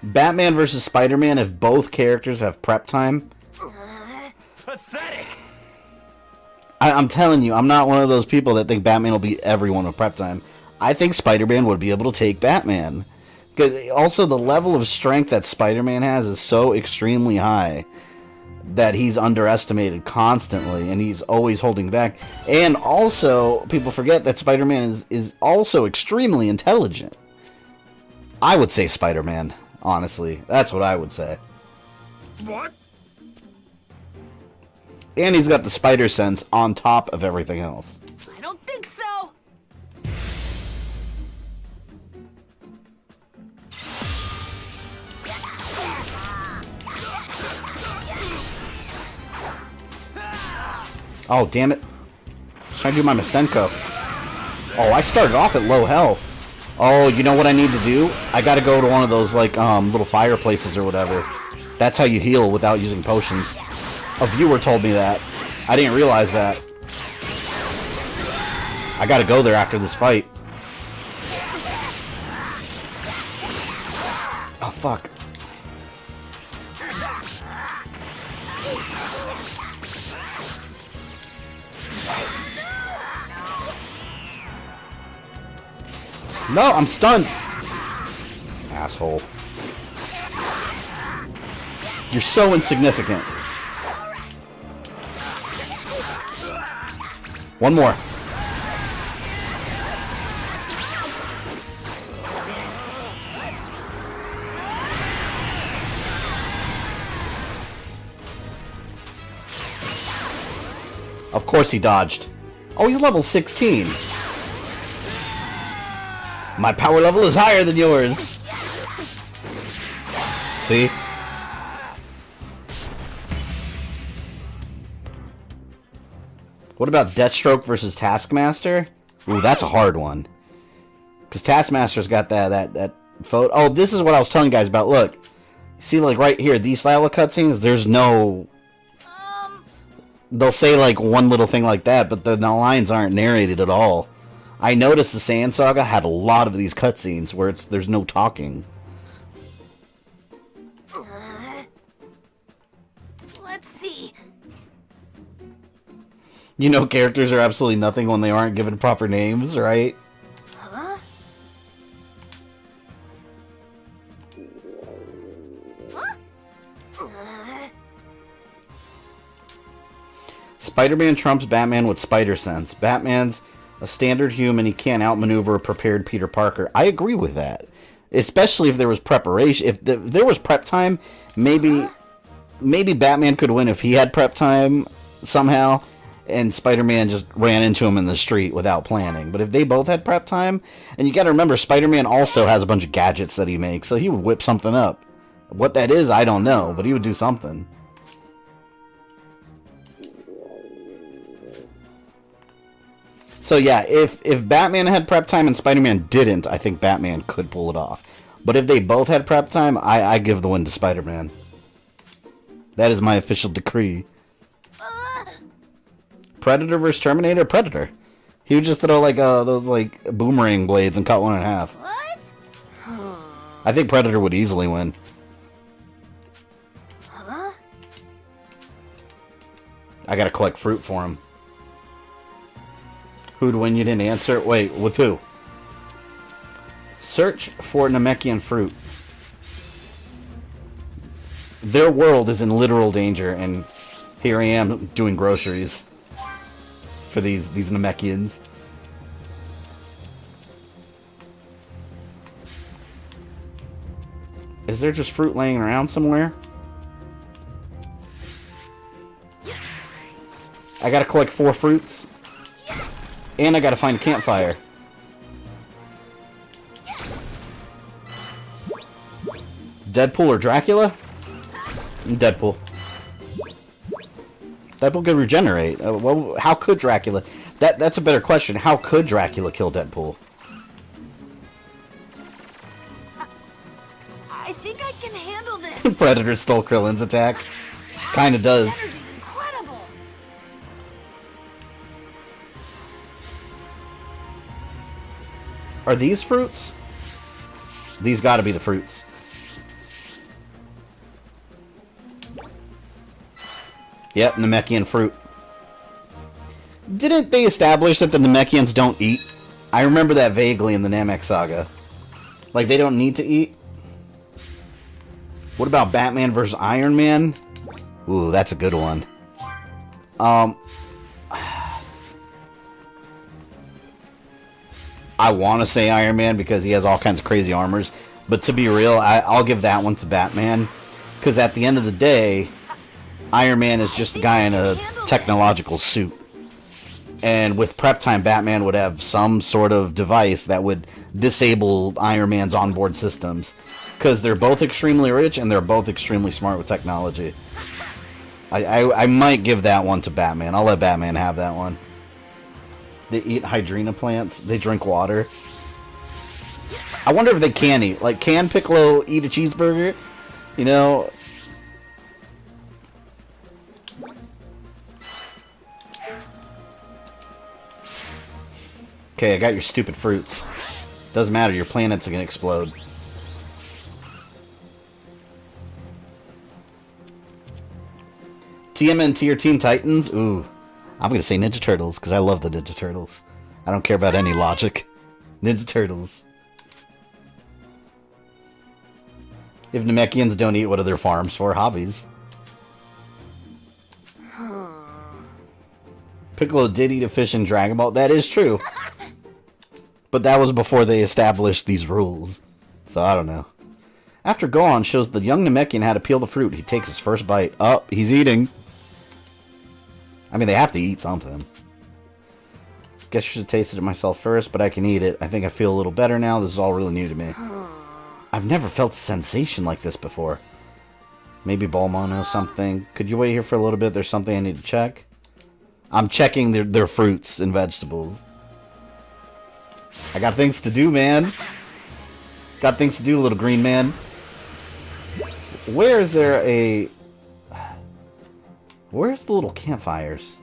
Batman versus Spider-Man if both characters have prep time. Pathetic! I'm telling you, I'm not one of those people that think Batman will beat everyone with prep time. I think Spider-Man would be able to take Batman. Because also the level of strength that Spider-Man has is so extremely high that he's underestimated constantly, and he's always holding back. And also, people forget that Spider-Man is also extremely intelligent. I would say Spider-Man, honestly. That's what I would say. What? And he's got the spider sense on top of everything else. I don't think so. Oh, damn it. Trying to do my Masenko. Oh, I started off at low health. Oh, you know what I need to do? I gotta go to one of those, like, little fireplaces or whatever. That's how you heal without using potions. A viewer told me that. I didn't realize that. I gotta go there after this fight. Oh, fuck. No, I'm stunned. Asshole. You're so insignificant. One more. Of course he dodged. Oh, he's level 16. My power level is higher than yours. See? What about Deathstroke versus Taskmaster? Ooh, that's a hard one. Because Taskmaster's got that photo. Oh, this is what I was telling you guys about. Look. See, like, right here, these style of cutscenes, there's no... They'll say, like, one little thing like that, but the lines aren't narrated at all. I noticed the Saiyan Saga had a lot of these cutscenes where there's no talking. Let's see. You know, characters are absolutely nothing when they aren't given proper names, right? Huh? Spider-Man trumps Batman with spider sense. Batman's a standard human. He can't outmaneuver a prepared Peter Parker. I agree with that. Especially if there was preparation. If there was prep time, maybe Batman could win if he had prep time somehow, and Spider-Man just ran into him in the street without planning. But if they both had prep time, and you got to remember, Spider-Man also has a bunch of gadgets that he makes, so he would whip something up. What that is, I don't know, but he would do something. So yeah, if Batman had prep time and Spider-Man didn't, I think Batman could pull it off. But if they both had prep time, I give the win to Spider-Man. That is my official decree. Predator versus Terminator? Predator. He would just throw like those like boomerang blades and cut one in half. What? I think Predator would easily win. Huh? I gotta collect fruit for him. Who'd win? You didn't answer? Wait, with who? Search for Namekian fruit. Their world is in literal danger, and here I am doing groceries for these Namekians. Is there just fruit laying around somewhere? I gotta collect 4 fruits. And I gotta find a campfire. Deadpool or Dracula? Deadpool. Deadpool could regenerate. Well, how could Dracula? That's a better question. How could Dracula kill Deadpool? I think I can handle this. Predator stole Krillin's attack. Kinda does. Energy's incredible. Are these fruits? These gotta be the fruits. Yep, Namekian fruit. Didn't they establish that the Namekians don't eat? I remember that vaguely in the Namek Saga. Like, they don't need to eat? What about Batman versus Iron Man? Ooh, that's a good one. I want to say Iron Man because he has all kinds of crazy armors. But to be real, I'll give that one to Batman. Because at the end of the day, Iron Man is just a guy in a technological suit. And with prep time, Batman would have some sort of device that would disable Iron Man's onboard systems. Because they're both extremely rich and they're both extremely smart with technology. I might give that one to Batman. I'll let Batman have that one. They eat hydrina plants. They drink water. I wonder if they can eat. Like, can Piccolo eat a cheeseburger? You know? Okay, I got your stupid fruits. Doesn't matter, your planet's gonna explode. TMNT or Teen Titans? Ooh. I'm gonna say Ninja Turtles, because I love the Ninja Turtles. I don't care about any logic. Ninja Turtles. If Namekians don't eat, what are their farms for? Hobbies. Piccolo did eat a fish in Dragon Ball. That is true. But that was before they established these rules. So I don't know. After Gohan shows the young Namekian how to peel the fruit, he takes his first bite. Oh, he's eating. I mean, they have to eat something. Guess I should have tasted it myself first, but I can eat it. I think I feel a little better now. This is all really new to me. I've never felt a sensation like this before. Maybe Bulma knows something. Could you wait here for a little bit? There's something I need to check. I'm checking their fruits and vegetables. I got things to do, man. Got things to do, little green man. Where is there a... Where's the little campfires?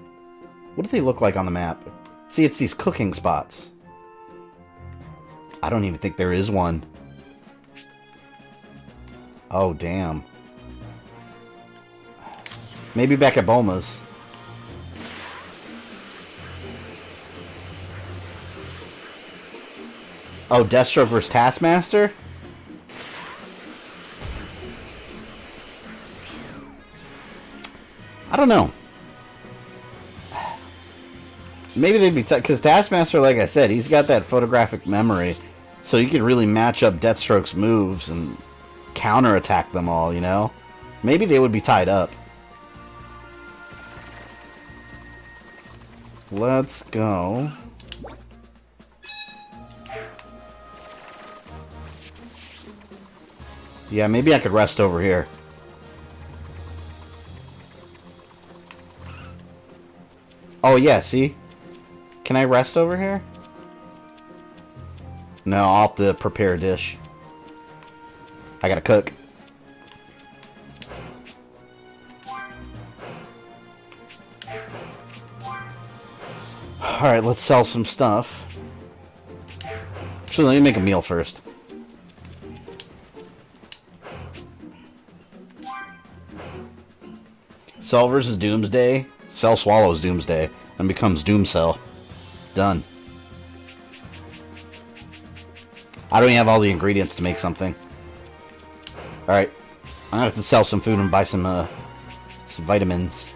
What do they look like on the map? See, it's these cooking spots. I don't even think there is one. Oh, damn. Maybe back at Bulma's. Oh, Deathstroke versus Taskmaster? I don't know. Maybe they'd be... Because Taskmaster, like I said, he's got that photographic memory. So you could really match up Deathstroke's moves and counterattack them all, you know? Maybe they would be tied up. Let's go. Yeah, maybe I could rest over here. Oh, yeah, see? Can I rest over here? No, I'll have to prepare a dish. I gotta cook. Alright, let's sell some stuff. Actually, let me make a meal first. Cell versus Doomsday. Cell swallows Doomsday and becomes Doomcell. Done. I don't even have all the ingredients to make something. Alright. I'm gonna have to sell some food and buy some vitamins.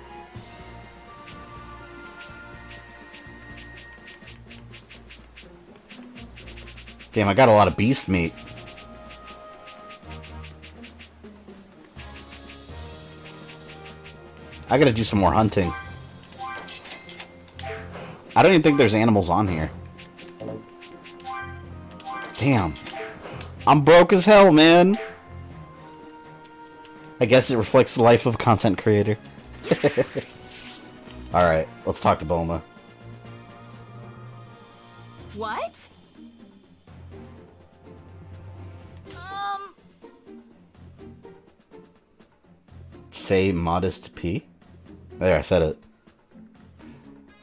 Damn, I got a lot of beast meat. I gotta do some more hunting. I don't even think there's animals on here. Damn. I'm broke as hell, man. I guess it reflects the life of a content creator. Alright, let's talk to Bulma. What? Say modest P? There, I said it.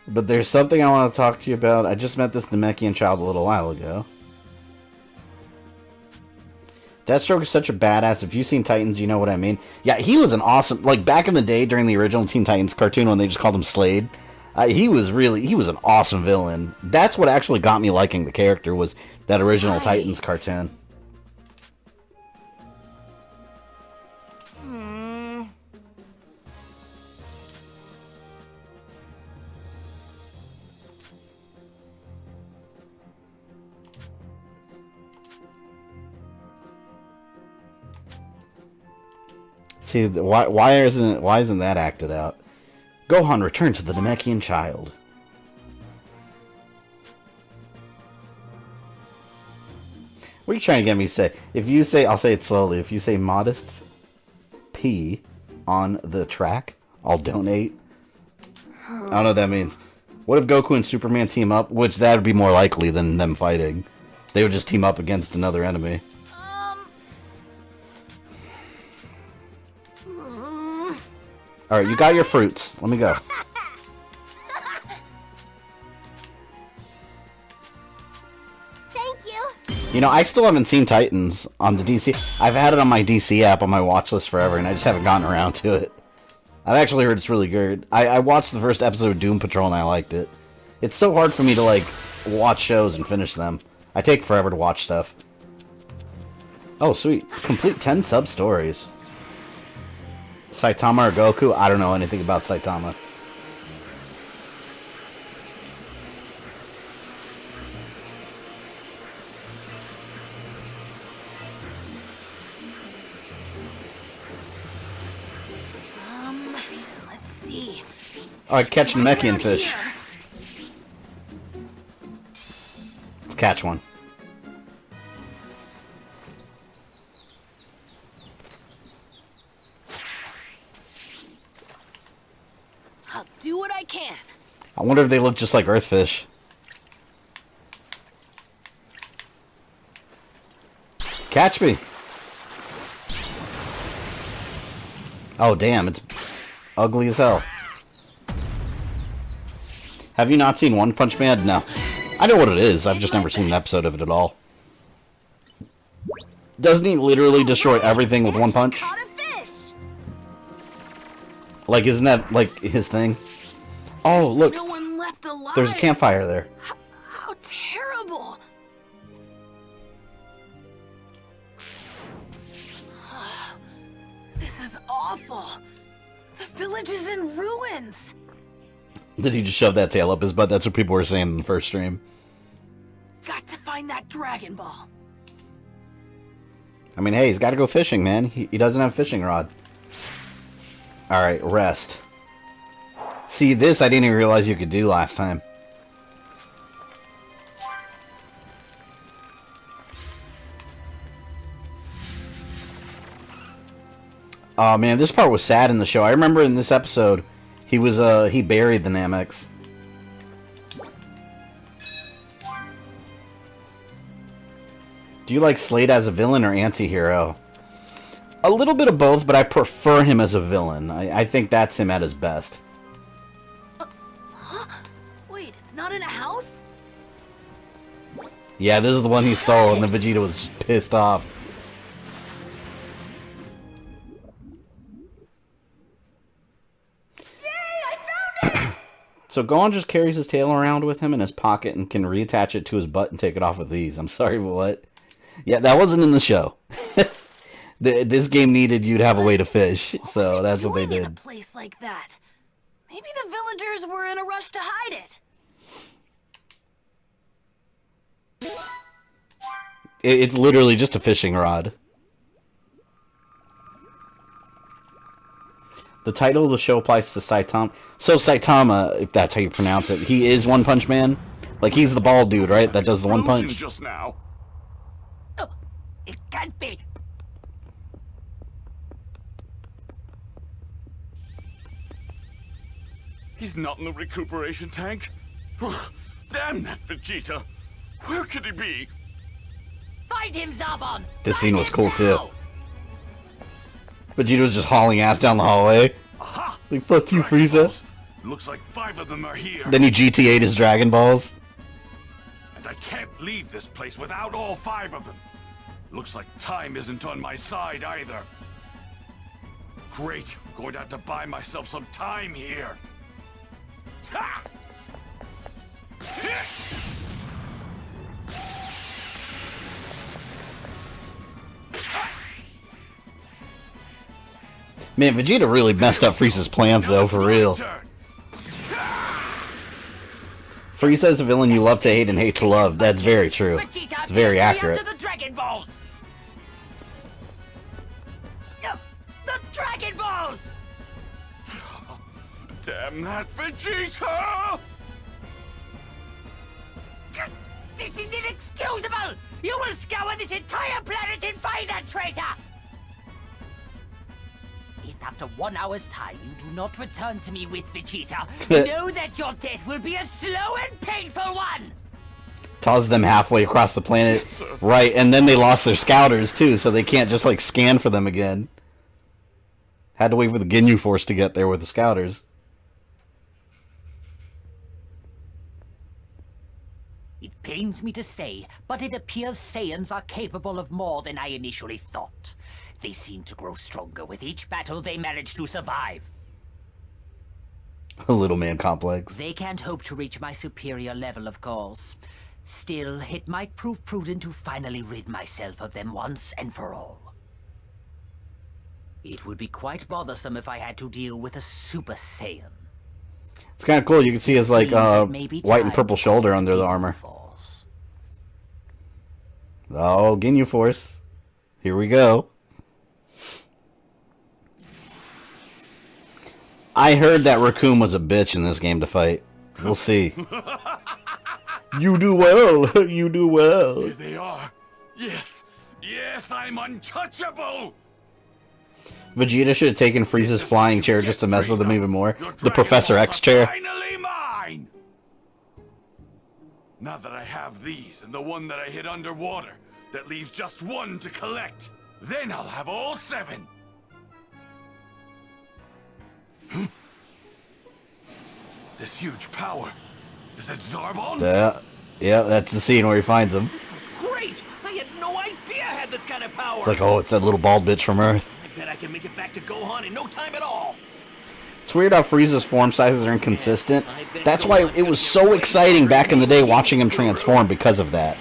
But there's something I want to talk to you about. I just met this Namekian child a little while ago. Deathstroke is such a badass. If you've seen Titans, you know what I mean. Yeah, he was an awesome... Like, back in the day, during the original Teen Titans cartoon, when they just called him Slade, he was an awesome villain. That's what actually got me liking the character, was that original Titans cartoon. See, why isn't that acted out? Gohan returns to the Namekian child. What are you trying to get me to say? If you say, I'll say it slowly. If you say modest P on the track, I'll donate. I don't know what that means. What if Goku and Superman team up? Which that would be more likely than them fighting. They would just team up against another enemy. Alright, you got your fruits. Let me go. Thank you. You know, I still haven't seen Titans on the DC. I've had it on my DC app on my watch list forever, and I just haven't gotten around to it. I've actually heard it's really good. I watched the first episode of Doom Patrol, and I liked it. It's so hard for me to, like, watch shows and finish them. I take forever to watch stuff. Oh, sweet. Complete 10 sub-stories. Saitama or Goku? I don't know anything about Saitama. Let's see. Oh, I catch Namekian fish. Let's catch one. I'll do what I can. I wonder if they look just like Earthfish. Catch me! Oh, damn, it's ugly as hell. Have you not seen One Punch Man? No. I know what it is, I've just never seen an episode of it at all. Doesn't he literally destroy everything with one punch? Like, isn't that, like, his thing? Oh, look. No one left alive. There's a campfire there. How terrible. This is awful. The village is in ruins. Did he just shove that tail up his butt? That's what people were saying in the first stream. Got to find find that Dragon Ball. I mean, hey, he's got to go fishing, man. He doesn't have a fishing rod. Alright, rest. See, this I didn't even realize you could do last time. Oh man, this part was sad in the show. I remember in this episode, he buried the Namex. Do you like Slade as a villain or anti-hero? A little bit of both, but I prefer him as a villain. I think that's him at his best. Huh? Wait, it's not in a house? Yeah, this is the one he stole, and the Vegeta was just pissed off. So Gohan just carries his tail around with him in his pocket and can reattach it to his butt and take it off with ease. I'm sorry, but what? Yeah, that wasn't in the show. This game needed you to have a way to fish, so that's what they did. In a place like that? Maybe the villagers were in a rush to hide it. It's literally just a fishing rod. The title of the show applies to Saitama. So Saitama, if that's how you pronounce it, he is One Punch Man? Like, he's the bald dude, right? That does the one punch. Just now. Oh, it can't be. He's not in the recuperation tank. Damn that Vegeta. Where could he be? Find him, Zarbon. This scene was cool, too. Vegeta was just hauling ass down the hallway. Aha! Like, fuck you, Frieza. Looks like 5 of them are here. Then he GTA'd his Dragon Balls. And I can't leave this place without all 5 of them. Looks like time isn't on my side either. Great, I'm going to have to buy myself some time here. Ha! Man, Vegeta really messed up Frieza's plans, though, for real. Frieza is a villain you love to hate and hate to love. That's very true. It's very accurate. The Dragon Balls. The Dragon Balls! Damn that Vegeta! This is inexcusable! You will scour this entire planet and find that traitor! If after 1 hour's time you do not return to me with Vegeta, know that your death will be a slow and painful one! Tosses them halfway across the planet. Yes, right, and then they lost their scouters, too, so they can't just, like, scan for them again. Had to wait for the Ginyu Force to get there with the scouters. It pains me to say, but it appears Saiyans are capable of more than I initially thought. They seem to grow stronger with each battle they manage to survive. A little man complex. They can't hope to reach my superior level, of course. Still, it might prove prudent to finally rid myself of them once and for all. It would be quite bothersome if I had to deal with a Super Saiyan. It's kind of cool. You can see his, like, white and purple shoulder under the armor. Oh, Ginyu Force. Here we go. I heard that Raccoon was a bitch in this game to fight. We'll see. You do well. You do well. Here they are. Yes. Yes, I'm untouchable. Vegeta should have taken Frieza's flying chair just to mess with him even more. The Professor X chair. Finally mine. Now that I have these and the one that I hid underwater, that leaves just 1 to collect. Then I'll have all 7. This huge power. Is that Zarbon? Yeah, that's the scene where he finds him. Great! I had no idea I had this kind of power! It's like, oh, it's that little bald bitch from Earth. I bet I can make it back to Gohan in no time at all! It's weird how Frieza's form sizes are inconsistent. That's why it was so exciting back in the day watching him transform because of that.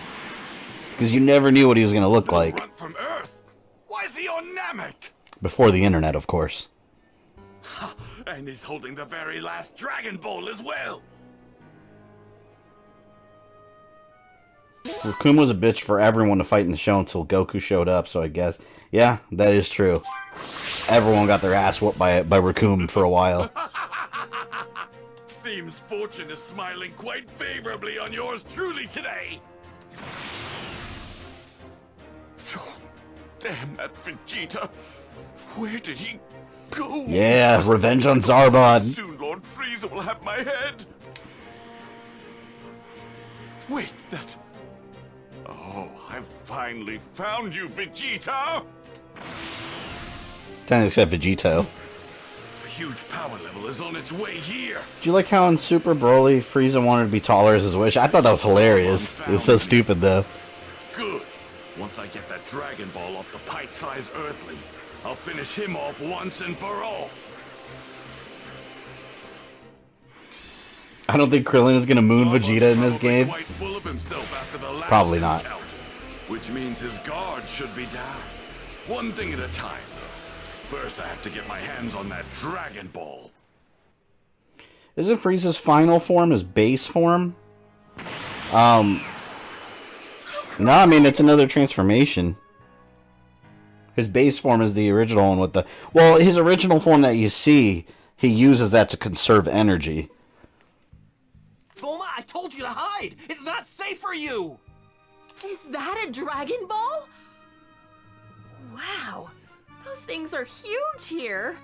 Because you never knew what he was going to look like. From Earth? Why is he on Namek? Before the internet, of course. And he's holding the very last Dragon Ball as well. Raccoon was a bitch for everyone to fight in the show until Goku showed up, so I guess. Yeah, that is true. Everyone got their ass whooped by Raccoon for a while. Seems fortune is smiling quite favorably on yours truly today. Oh, damn that Vegeta. Where did he go? Yeah, revenge on Zarbon. Soon Lord Frieza will have my head. Wait, that... Oh, I've finally found you, Vegeta! Kind of except Vegito. A huge power level is on its way here. Do you like how in Super Broly, Frieza wanted to be taller as his wish? I thought that was hilarious. It was so stupid, though. Good. Once I get that Dragon Ball off the pint-sized Earthling, I'll finish him off once and for all. I don't think Krillin is going to moon Vegeta in this game. Probably not. Which means his guard should be down. One thing at a time, though. First, I have to get my hands on that Dragon Ball. Isn't Frieza's final form his base form? No, I mean, it's another transformation. His base form is the original one with the... Well, his original form that you see, he uses that to conserve energy. Bulma, I told you to hide! It's not safe for you! Is that a Dragon Ball? Wow, those things are huge here.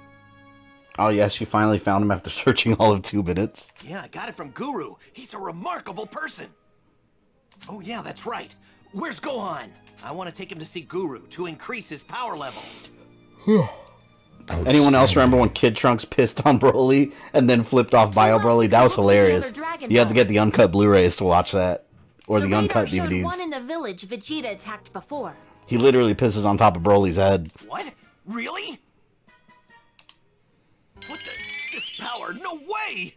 Oh yes, you finally found him after searching all of 2 minutes. Yeah, I got it from Guru. He's a remarkable person. Oh yeah, that's right. Where's Gohan? I want to take him to see Guru to increase his power level. Anyone else remember when Kid Trunks pissed on Broly and then flipped off Bio Broly? That was hilarious. You had to get the uncut Blu-rays to watch that. Or the uncut DVDs. One in the village Vegeta attacked before. He literally pisses on top of Broly's head. What? Really? What the? This power? No way!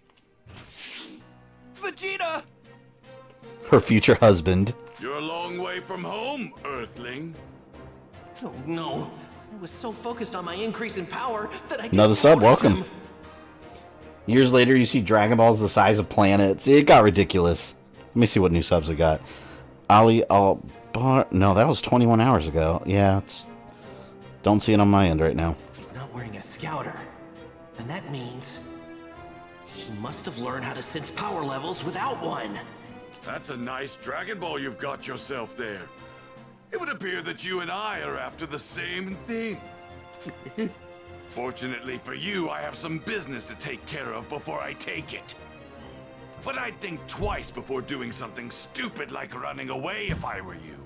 Vegeta! Her future husband. You're a long way from home, Earthling. Oh no. I was so focused on my increase in power that I didn't Another sub, notice welcome. him. Years later, you see Dragon Balls the size of planets. It got ridiculous. Let me see what new subs we got. Ali Albar... No, that was 21 hours ago. Yeah, it's... Don't see it on my end right now. He's not wearing a scouter. And that means... he must have learned how to sense power levels without one. That's a nice Dragon Ball you've got yourself there. It would appear that you and I are after the same thing. Fortunately for you, I have some business to take care of before I take it. But I'd think twice before doing something stupid like running away if I were you.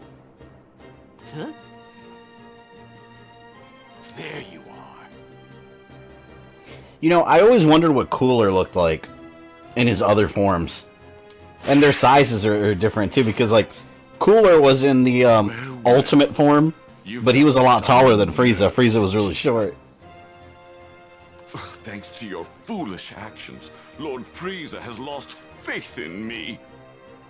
Huh? There you are. You know, I always wondered what Cooler looked like in his other forms. And their sizes are different too, because like Cooler was in the ultimate form, but he was a lot taller than Frieza. Frieza was really short. Thanks to your foolish actions, Lord Frieza has lost faith in me.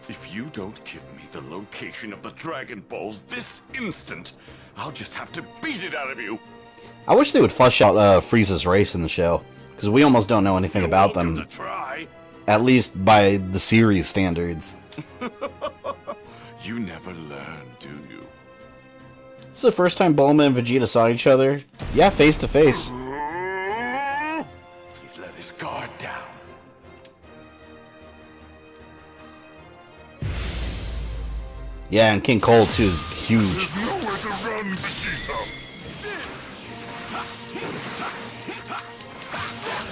If you don't give me the location of the Dragon Balls this instant, I'll just have to beat it out of you. I wish they would flesh out Frieza's race in the show, because we almost don't know anything about them. At least by the series standards. You never learn, do you? This is the first time Bulma and Vegeta saw each other. Yeah, face to face. He's let his guard down. Yeah, and King Cold too is huge. There's nowhere to run, Vegeta.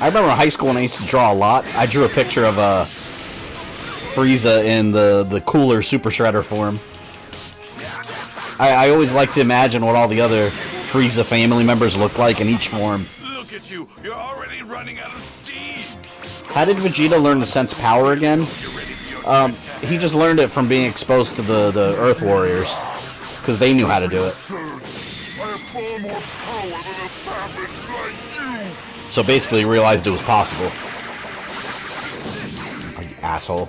I remember in high school when I used to draw a lot. I drew a picture of Frieza in the cooler Super Shredder form. I always like to imagine what all the other Frieza family members look like in each form. Look at you. You're already running out of steam. How did Vegeta learn to sense power again? He just learned it from being exposed to the Earth Warriors, because they knew how to do it. I have far more power than a savage like you. So basically he realized it was possible. Oh, you asshole.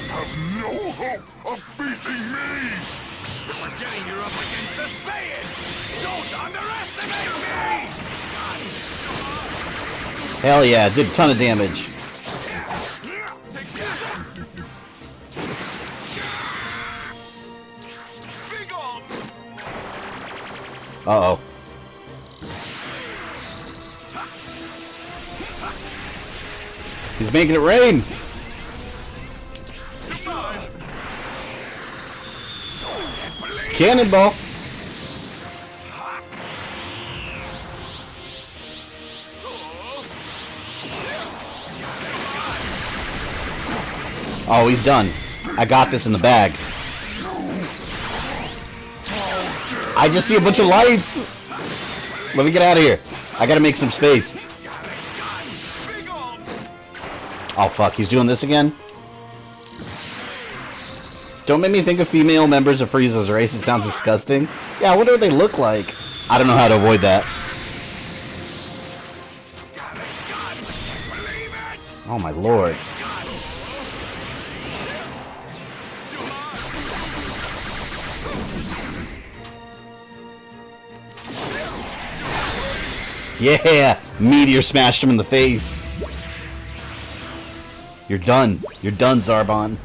Have no hope of beating me! You're forgetting you're up against the Saiyans! Don't underestimate me! Hell yeah, did a ton of damage. Uh-oh. He's making it rain. Cannonball. Oh, he's done. I got this in the bag. I just see a bunch of lights. Let me get out of here. I gotta make some space. Oh, fuck. He's doing this again? Don't make me think of female members of Frieza's race. It sounds disgusting. Yeah, I wonder what they look like. I don't know how to avoid that. Oh, my lord. Yeah! Meteor smashed him in the face. You're done. You're done, Zarbon.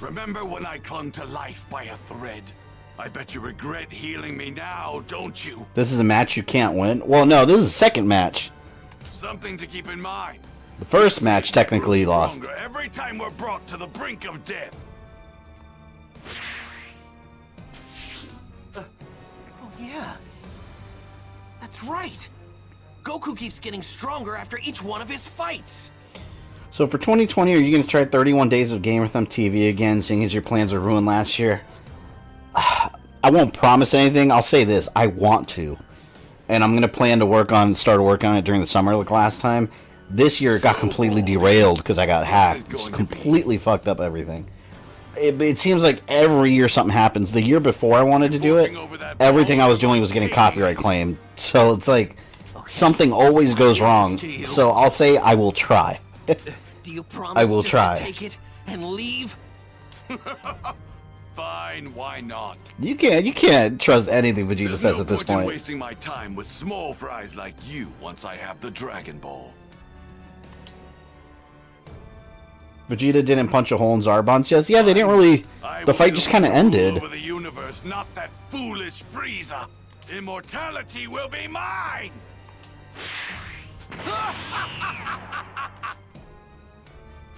Remember when I clung to life by a thread? I bet you regret healing me now, don't you? This is a match you can't win. Well, no, this is the second match. Something to keep in mind. The first match technically he lost. Every time we're brought to the brink of death. Oh yeah. That's right. Goku keeps getting stronger after each one of his fights. So for 2020, are you going to try 31 days of Game with Them TV again, seeing as your plans were ruined last year? I won't promise anything. I'll say this. I want to. And I'm going to plan to start working on it during the summer like last time. This year it got completely derailed because I got hacked. Just completely fucked up everything. It seems like every year something happens. The year before I wanted to do it, everything I was doing was getting copyright claimed. So it's like something always goes wrong. So I'll say I will try. Do you promise I will just try. to take it and leave? Fine, why not? You can't trust anything Vegeta There's says no at this in point. wasting my time with small fries like you once I have the Dragon Ball. Vegeta didn't punch a hole in Zarbon's chest. Yeah, they didn't really. The fight just kind of ended. Over the universe, not that foolish Frieza. Immortality will be mine.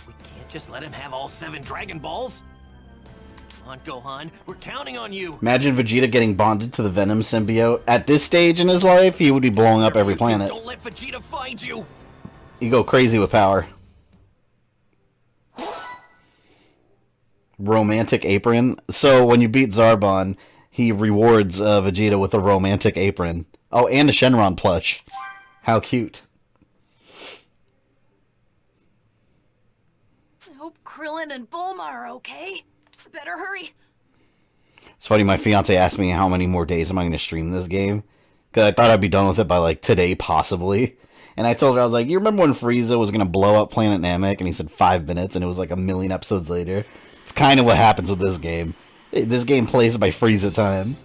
We can't just let him have all 7 Dragon Balls. Come on, Gohan. We're counting on you. Imagine Vegeta getting bonded to the Venom symbiote. At this stage in his life, he would be blowing up every planet. Don't let Vegeta find you. You go crazy with power. Romantic apron. So when you beat Zarbon, he rewards Vegeta with a romantic apron. Oh, and a Shenron plush. How cute. I hope Krillin and Bulma are okay. Better hurry. It's funny, my fiance asked me how many more days am I going to stream this game. Because I thought I'd be done with it by like today, possibly. And I told her, I was like, you remember when Frieza was going to blow up Planet Namek? And he said 5 minutes, and it was like 1,000,000 episodes later. It's kind of what happens with this game. This game plays by Frieza time.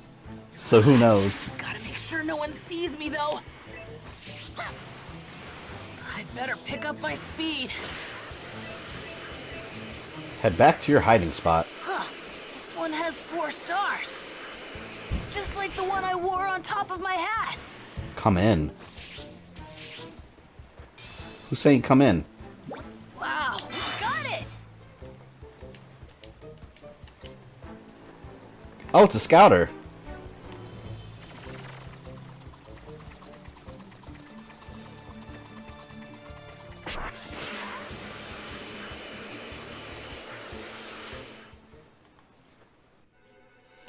So who knows? Gotta make sure no one sees me, though. I'd better pick up my speed. Head back to your hiding spot. Huh. This one has 4 stars. It's just like the one I wore on top of my hat. Come in. Who's saying come in? Wow, got it! Oh, it's a scouter.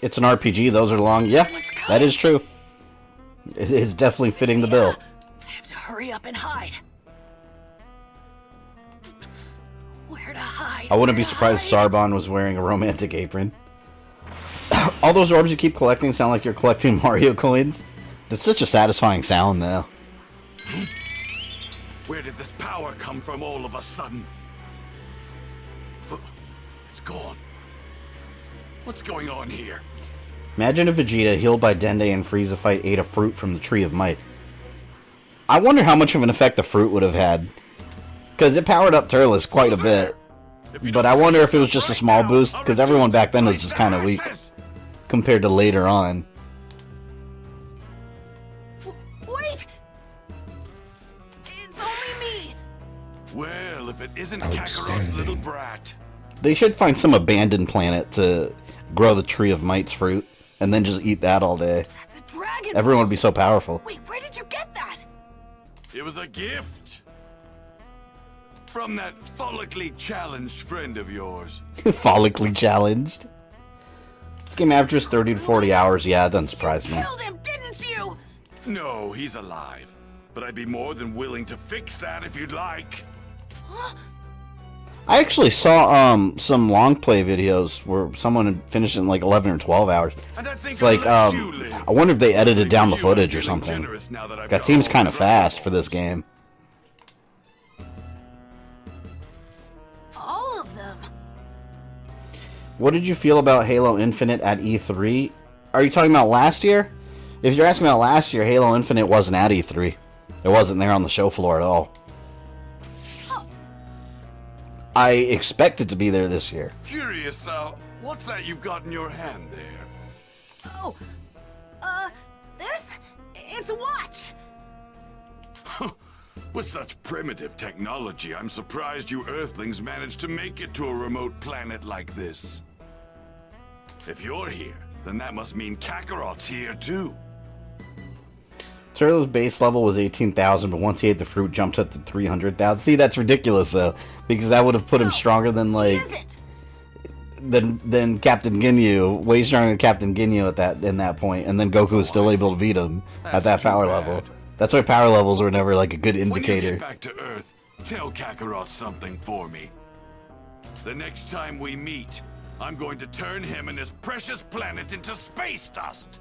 It's an RPG, those are long. Yeah, that is true. It is definitely fitting the bill. I have to hurry up and hide. Where to hide? I wouldn't be surprised if Zarbon was wearing a romantic apron. All those orbs you keep collecting sound like you're collecting Mario coins. That's such a satisfying sound, though. Where did this power come from all of a sudden? It's gone. What's going on here? Imagine if Vegeta, healed by Dende and Frieza fight, ate a fruit from the Tree of Might. I wonder how much of an effect the fruit would have had. Because it powered up Turles quite a bit. But I wonder if it was just a small boost, because everyone back then was just kind of weak. Compared to later on. Wait! It's only me! Well, if it isn't Kakarot's little brat. They should find some abandoned planet to grow the Tree of Might's fruit, and then just eat that all day. That's a dragon! Everyone would be so powerful. Wait, where did you get that? It was a gift. From that follically challenged friend of yours. Follically challenged? This game averages 30 to 40 hours. Yeah, it doesn't surprise me. You killed him, didn't you? No, he's alive. But I'd be more than willing to fix that if you'd like. Huh? I actually saw some long play videos where someone had finished it in like 11 or 12 hours. It's like, I wonder if they edited down the footage or something. That seems kind of fast for this game. All of them. What did you feel about Halo Infinite at E3? Are you talking about last year? If you're asking about last year, Halo Infinite wasn't at E3. It wasn't there on the show floor at all. I expect it to be there this year. Curious, what's that you've got in your hand there? Oh, it's a watch. With such primitive technology, I'm surprised you Earthlings managed to make it to a remote planet like this. If you're here, then that must mean Kakarot's here too. Turtle's base level was 18,000, but once he ate the fruit, jumped up to 300,000. See, that's ridiculous though, because that would have put him stronger than like than Captain Ginyu, way stronger than Captain Ginyu in that point, and then Goku was still able to beat him at that power level. That's why power levels were never like a good indicator. When you get back to Earth, tell Kakarot something for me. The next time we meet, I'm going to turn him and his precious planet into space dust.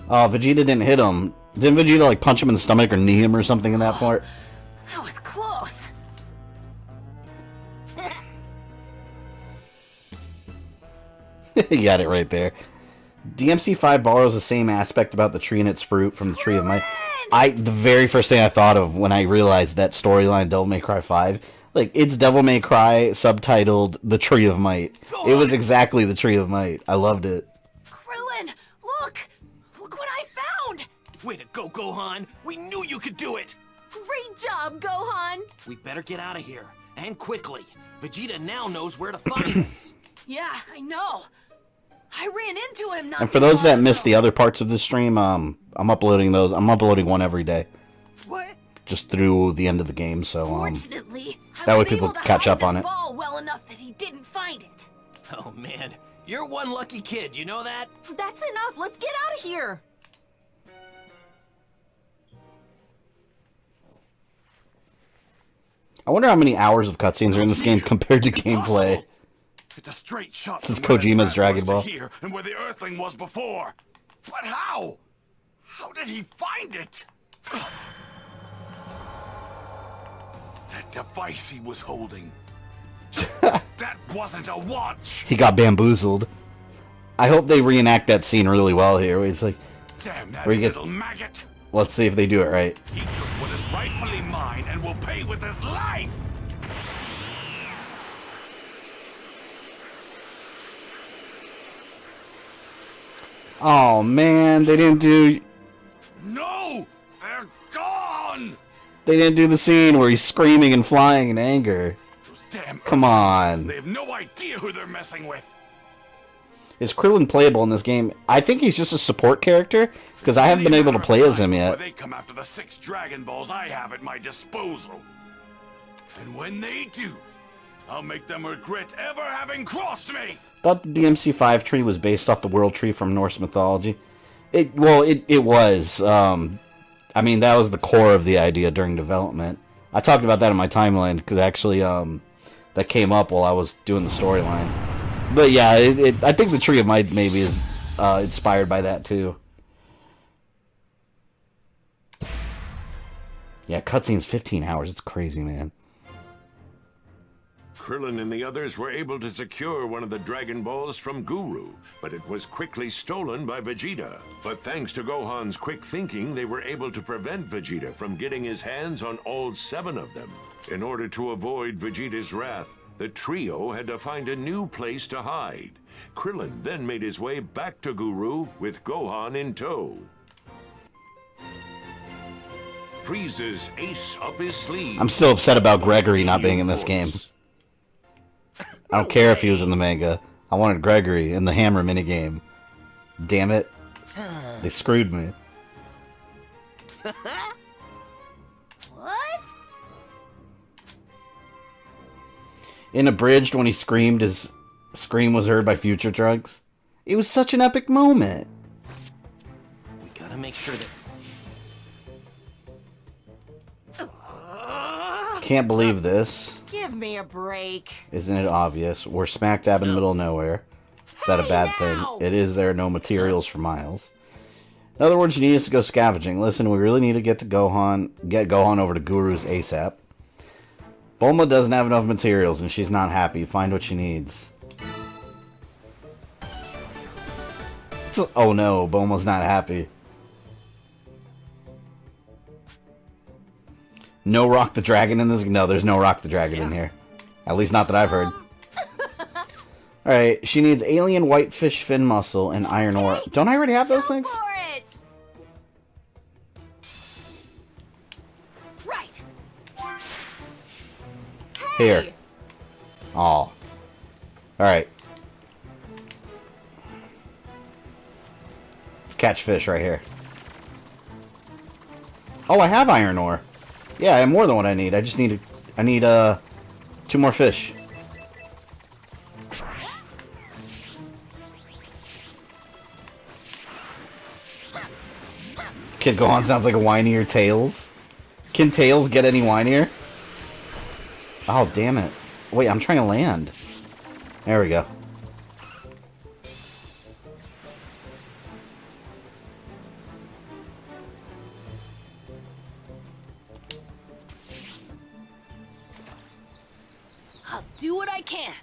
Oh, Vegeta didn't hit him. Didn't Vegeta like punch him in the stomach or knee him or something in that part? That was close. You got it right there. DMC5 borrows the same aspect about the tree and its fruit from the Tree of Might. The very first thing I thought of when I realized that storyline Devil May Cry 5, like, it's Devil May Cry subtitled The Tree of Might. It was exactly the Tree of Might. I loved it. Krillin, look! Look what I found! Way to go, Gohan! We knew you could do it! Great job, Gohan! We better get out of here, and quickly. Vegeta now knows where to find us. Yeah, I know. I ran into him not And for those that missed the other parts of the stream, I'm uploading those. I'm uploading one every day. What? Just through the end of the game, so Fortunately, that way people can catch up on it. Ball well enough that he didn't find it. Oh man, you're one lucky kid, you know that? That's enough. Let's get out of here. Oh, I wonder how many hours of cutscenes are in this game compared to gameplay. It's a straight shot. This is Kojima's Dragon Ball. Here and where the Earthling was before. But how? How did he find it? That device he was holding. That wasn't a watch. He got bamboozled. I hope they reenact that scene really well here. Where he's like, damn that where he gets, little maggot. Let's see if they do it right. He took what is rightfully mine and will pay with his life. Oh man, they didn't do. No, they're gone. They didn't do the scene where he's screaming and flying in anger. Those damn Come on. They have no idea who they're messing with. Is Krillin playable in this game? I think he's just a support character, because I haven't been able to play as him yet. They come after the 6 Dragon Balls I have at my disposal. And when they do, I'll make them regret ever having crossed me! Thought the DMC5 tree was based off the world tree from Norse mythology. It was. I mean, that was the core of the idea during development. I talked about that in my timeline, because actually, that came up while I was doing the storyline. But yeah, I think the Tree of Might maybe is inspired by that too. Yeah, cutscene's 15 hours. It's crazy, man. Krillin and the others were able to secure one of the Dragon Balls from Guru, but it was quickly stolen by Vegeta. But thanks to Gohan's quick thinking, they were able to prevent Vegeta from getting his hands on all 7 of them. In order to avoid Vegeta's wrath, the trio had to find a new place to hide. Krillin then made his way back to Guru with Gohan in tow. Frieza's ace up his sleeve. I'm still upset about Gregory not being in this game. I don't care if he was in the manga. I wanted Gregory in the hammer minigame. Damn it. They screwed me. What? In Abridged, when he screamed, his scream was heard by Future Trunks. It was such an epic moment. We gotta make sure that... Can't believe this. Give me a break. Isn't it obvious? We're smack dab in the middle of nowhere. Is that a bad thing? It is. There are no materials for miles. In other words, you need us to go scavenging. Listen, we really need to get Gohan over to Guru's ASAP. Bulma doesn't have enough materials and she's not happy. Find what she needs. Oh no, Bulma's not happy. No Rock the Dragon in this? No, there's no Rock the Dragon in here. At least not that I've heard. Alright, she needs alien whitefish fin muscle and iron ore. Don't I already have those things? Right. Here. Oh. Alright. Let's catch fish right here. Oh, I have iron ore. Yeah, I have more than what I need. I just need... I need, 2 more fish. Kid Gohan sounds like a whinier Tails. Can Tails get any whinier? Oh, damn it. Wait, I'm trying to land. There we go. I'll do what I can.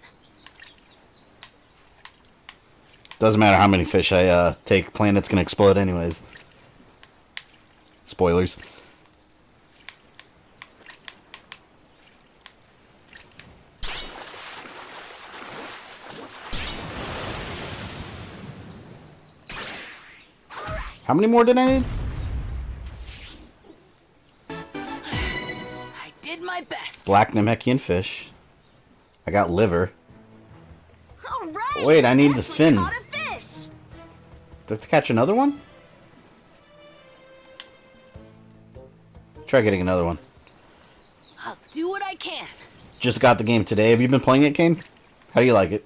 Doesn't matter how many fish I take, planet's gonna explode anyways. Spoilers. How many more did I need? I did my best. Black Namekian fish. I got liver. All right. Wait, I need the fin. Caught a fish. Do I have to catch another one? Try getting another one. I'll do what I can. Just got the game today. Have you been playing it, Kane? How do you like it?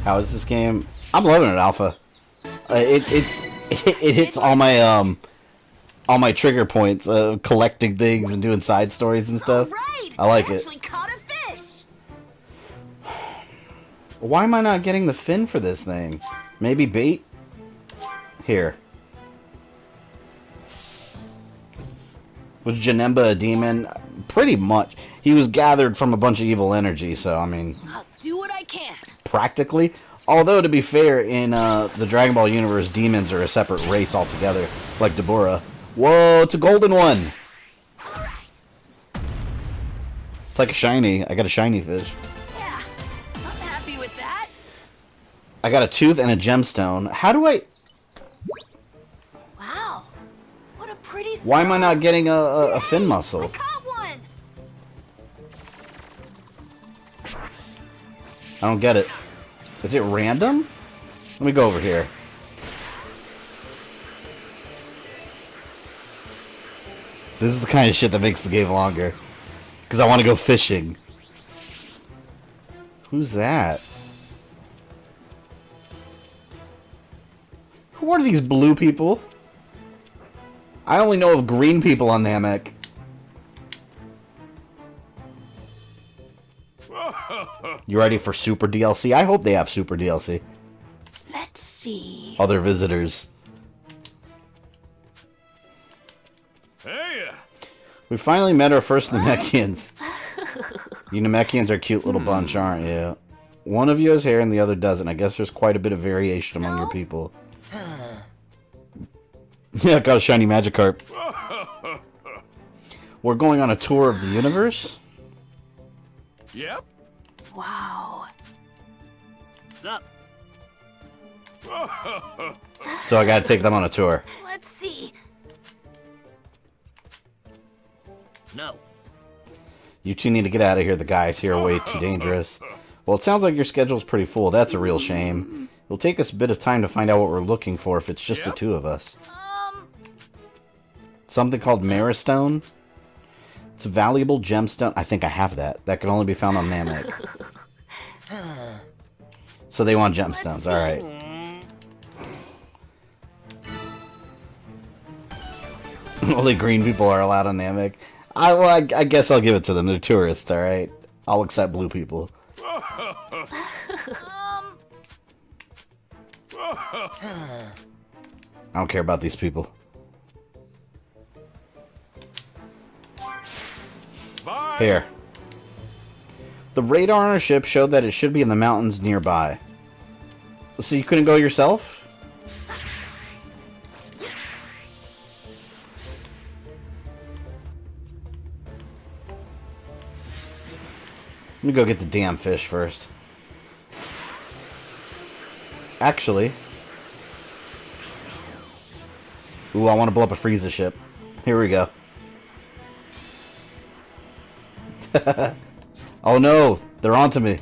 How is this game? I'm loving it, Alpha. It hits all my trigger points, collecting things and doing side stories and stuff. Right. I like it. Actually caught a fish. Why am I not getting the fin for this thing? Maybe bait? Here. Was Janemba a demon? Pretty much. He was gathered from a bunch of evil energy, so I mean... I'll do what I can. Practically. Although, to be fair, in the Dragon Ball universe, demons are a separate race altogether, like Deborah. Whoa, it's a golden one! It's like a shiny. I got a shiny fish. Yeah, I'm happy with that. I got a tooth and a gemstone. How do I... Wow, what a pretty... Why am I not getting a fin muscle? I caught one. I don't get it. Is it random? Let me go over here. This is the kind of shit that makes the game longer. Because I want to go fishing. Who's that? Who are these blue people? I only know of green people on Namek. You ready for Super DLC? I hope they have Super DLC. Let's see. Other visitors. Hey! We finally met our first Namekians. You Namekians are a cute little bunch, aren't you? One of you has hair and the other doesn't. I guess there's quite a bit of variation among your people. Yeah, got a shiny Magikarp. We're going on a tour of the universe? Yep. Wow. What's up? So I gotta take them on a tour. Let's see. No. You two need to get out of here. The guys here are way too dangerous. Well, it sounds like your schedule's pretty full. That's a real shame. It'll take us a bit of time to find out what we're looking for if it's just the two of us. Something called Maristone. It's a valuable gemstone. I think I have that. That can only be found on Namek. So they want gemstones. Alright. Only green people are allowed on Namek. I guess I'll give it to them. They're tourists, alright? I'll accept blue people. I don't care about these people. Bye. Here. The radar on our ship showed that it should be in the mountains nearby. So you couldn't go yourself? Let me go get the damn fish first. Actually... Ooh, I want to blow up a Frieza ship. Here we go. Oh no, they're onto me.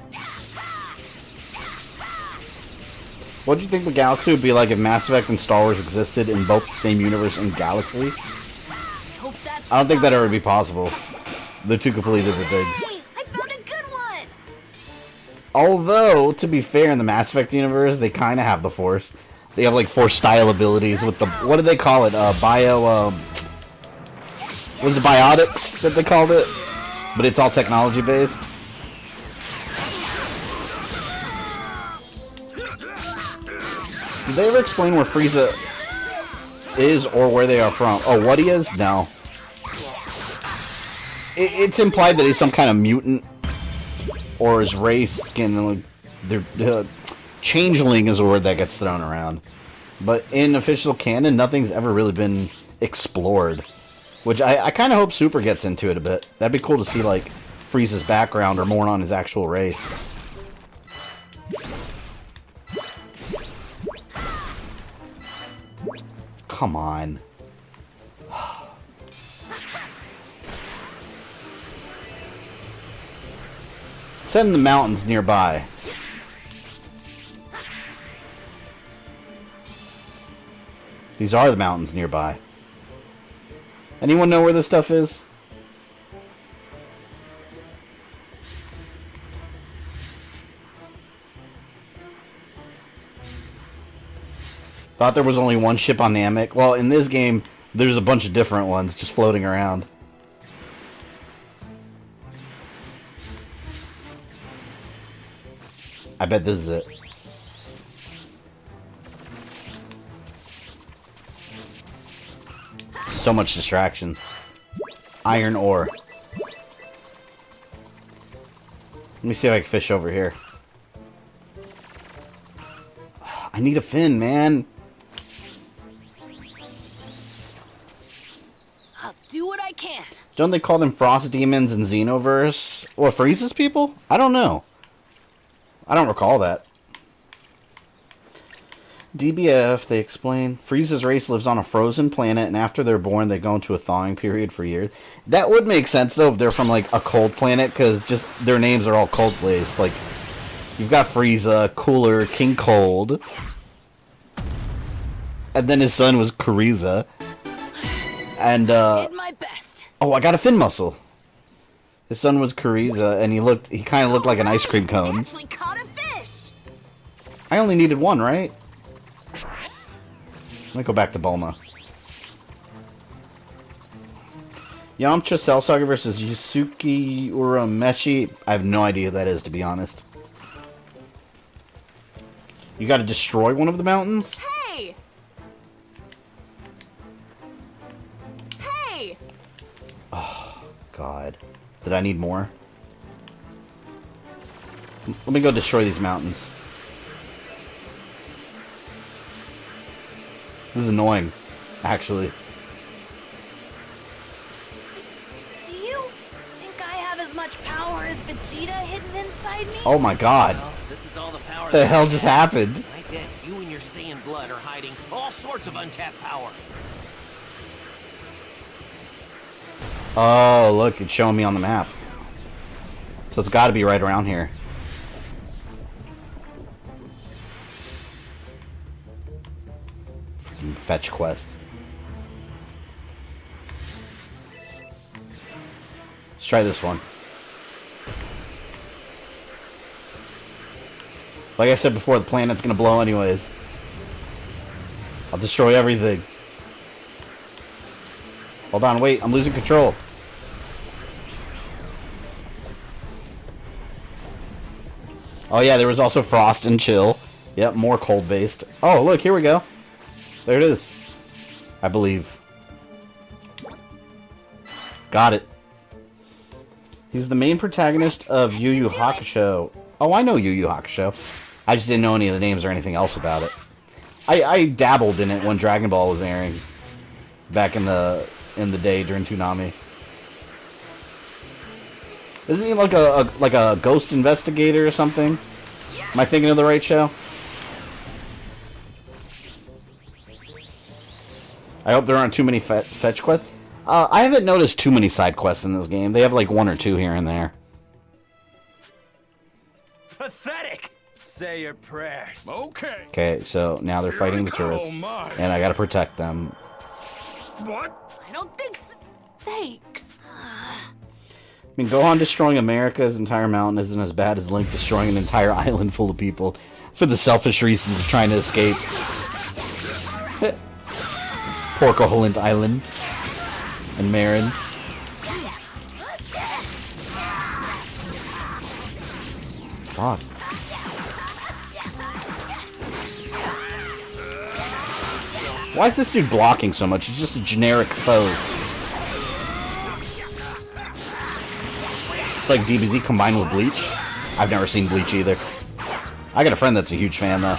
What do you think the galaxy would be like if Mass Effect and Star Wars existed in both the same universe and galaxy? I don't think that ever would be possible. They're two completely different things. Hey, I found a good one. Although, to be fair, in the Mass Effect universe, they kind of have the Force. They have like Force style abilities with the, what do they call it? Was it biotics that they called it? But it's all technology based. Did they ever explain where Frieza is or where they are from? Oh, what he is? No. It's implied that he's some kind of mutant, or his race can. Changeling is a word that gets thrown around, but in official canon, nothing's ever really been explored. Which I kind of hope Super gets into it a bit. That'd be cool to see, like, Frieza's background or more on his actual race. Come on. Set in the mountains nearby. These are the mountains nearby. Anyone know where this stuff is? Thought there was only one ship on Namek. Well, in this game, there's a bunch of different ones just floating around. I bet this is it. So much distraction. Iron ore. Let me see if I can fish over here. I need a fin, man. I'll do what I can. Don't they call them frost demons in Xenoverse? What, Frieza's people? I don't know. I don't recall that. DBF, they explain, Frieza's race lives on a frozen planet, and after they're born, they go into a thawing period for years. That would make sense, though, if they're from, like, a cold planet, because just their names are all cold-based. Like, you've got Frieza, Cooler, King Cold, and then his son was Kuriza, and, Did my best. oh, I got a fin muscle. His son was Kuriza, and he kind of looked like an ice cream cone. Actually caught a fish. I only needed one, right? Let me go back to Bulma. Yamcha Cell Saga versus Yusuke Urameshi. I have no idea who that is, to be honest. You gotta destroy one of the mountains? Hey! Hey! Oh, God. Did I need more? Let me go destroy these mountains. This is annoying, actually. Do you think I have as much power as Vegeta hidden inside me? Oh my God. Well, this is all the power What the hell just happened? I bet you and your Saiyan blood are hiding all sorts of untapped power. Oh, look, it's showing me on the map. So it's got to be right around here. Freaking fetch quest. Let's try this one. Like I said before, the planet's gonna blow anyways. I'll destroy everything. Hold on, wait, I'm losing control. Oh yeah, there was also Frost and Chill. Yep, more cold-based. Oh, look, here we go. There it is. I believe. Got it. He's the main protagonist of Yu Yu Hakusho. Oh, I know Yu Yu Hakusho. I just didn't know any of the names or anything else about it. I dabbled in it when Dragon Ball was airing. Back in the day during Toonami. Isn't he like a ghost investigator or something? Am I thinking of the right show? I hope there aren't too many fetch quests. I haven't noticed too many side quests in this game. They have like one or two here and there. Pathetic! Say your prayers. Okay. Okay, so now they're fighting the tourists. And I gotta protect them. What? I don't think so. Thanks. I mean, Gohan destroying America's entire mountain isn't as bad as Link destroying an entire island full of people for the selfish reasons of trying to escape. Porcoholent Island and Marin. Fuck. Why is this dude blocking so much? He's just a generic foe. It's like DBZ combined with Bleach. I've never seen Bleach either. I got a friend that's a huge fan though.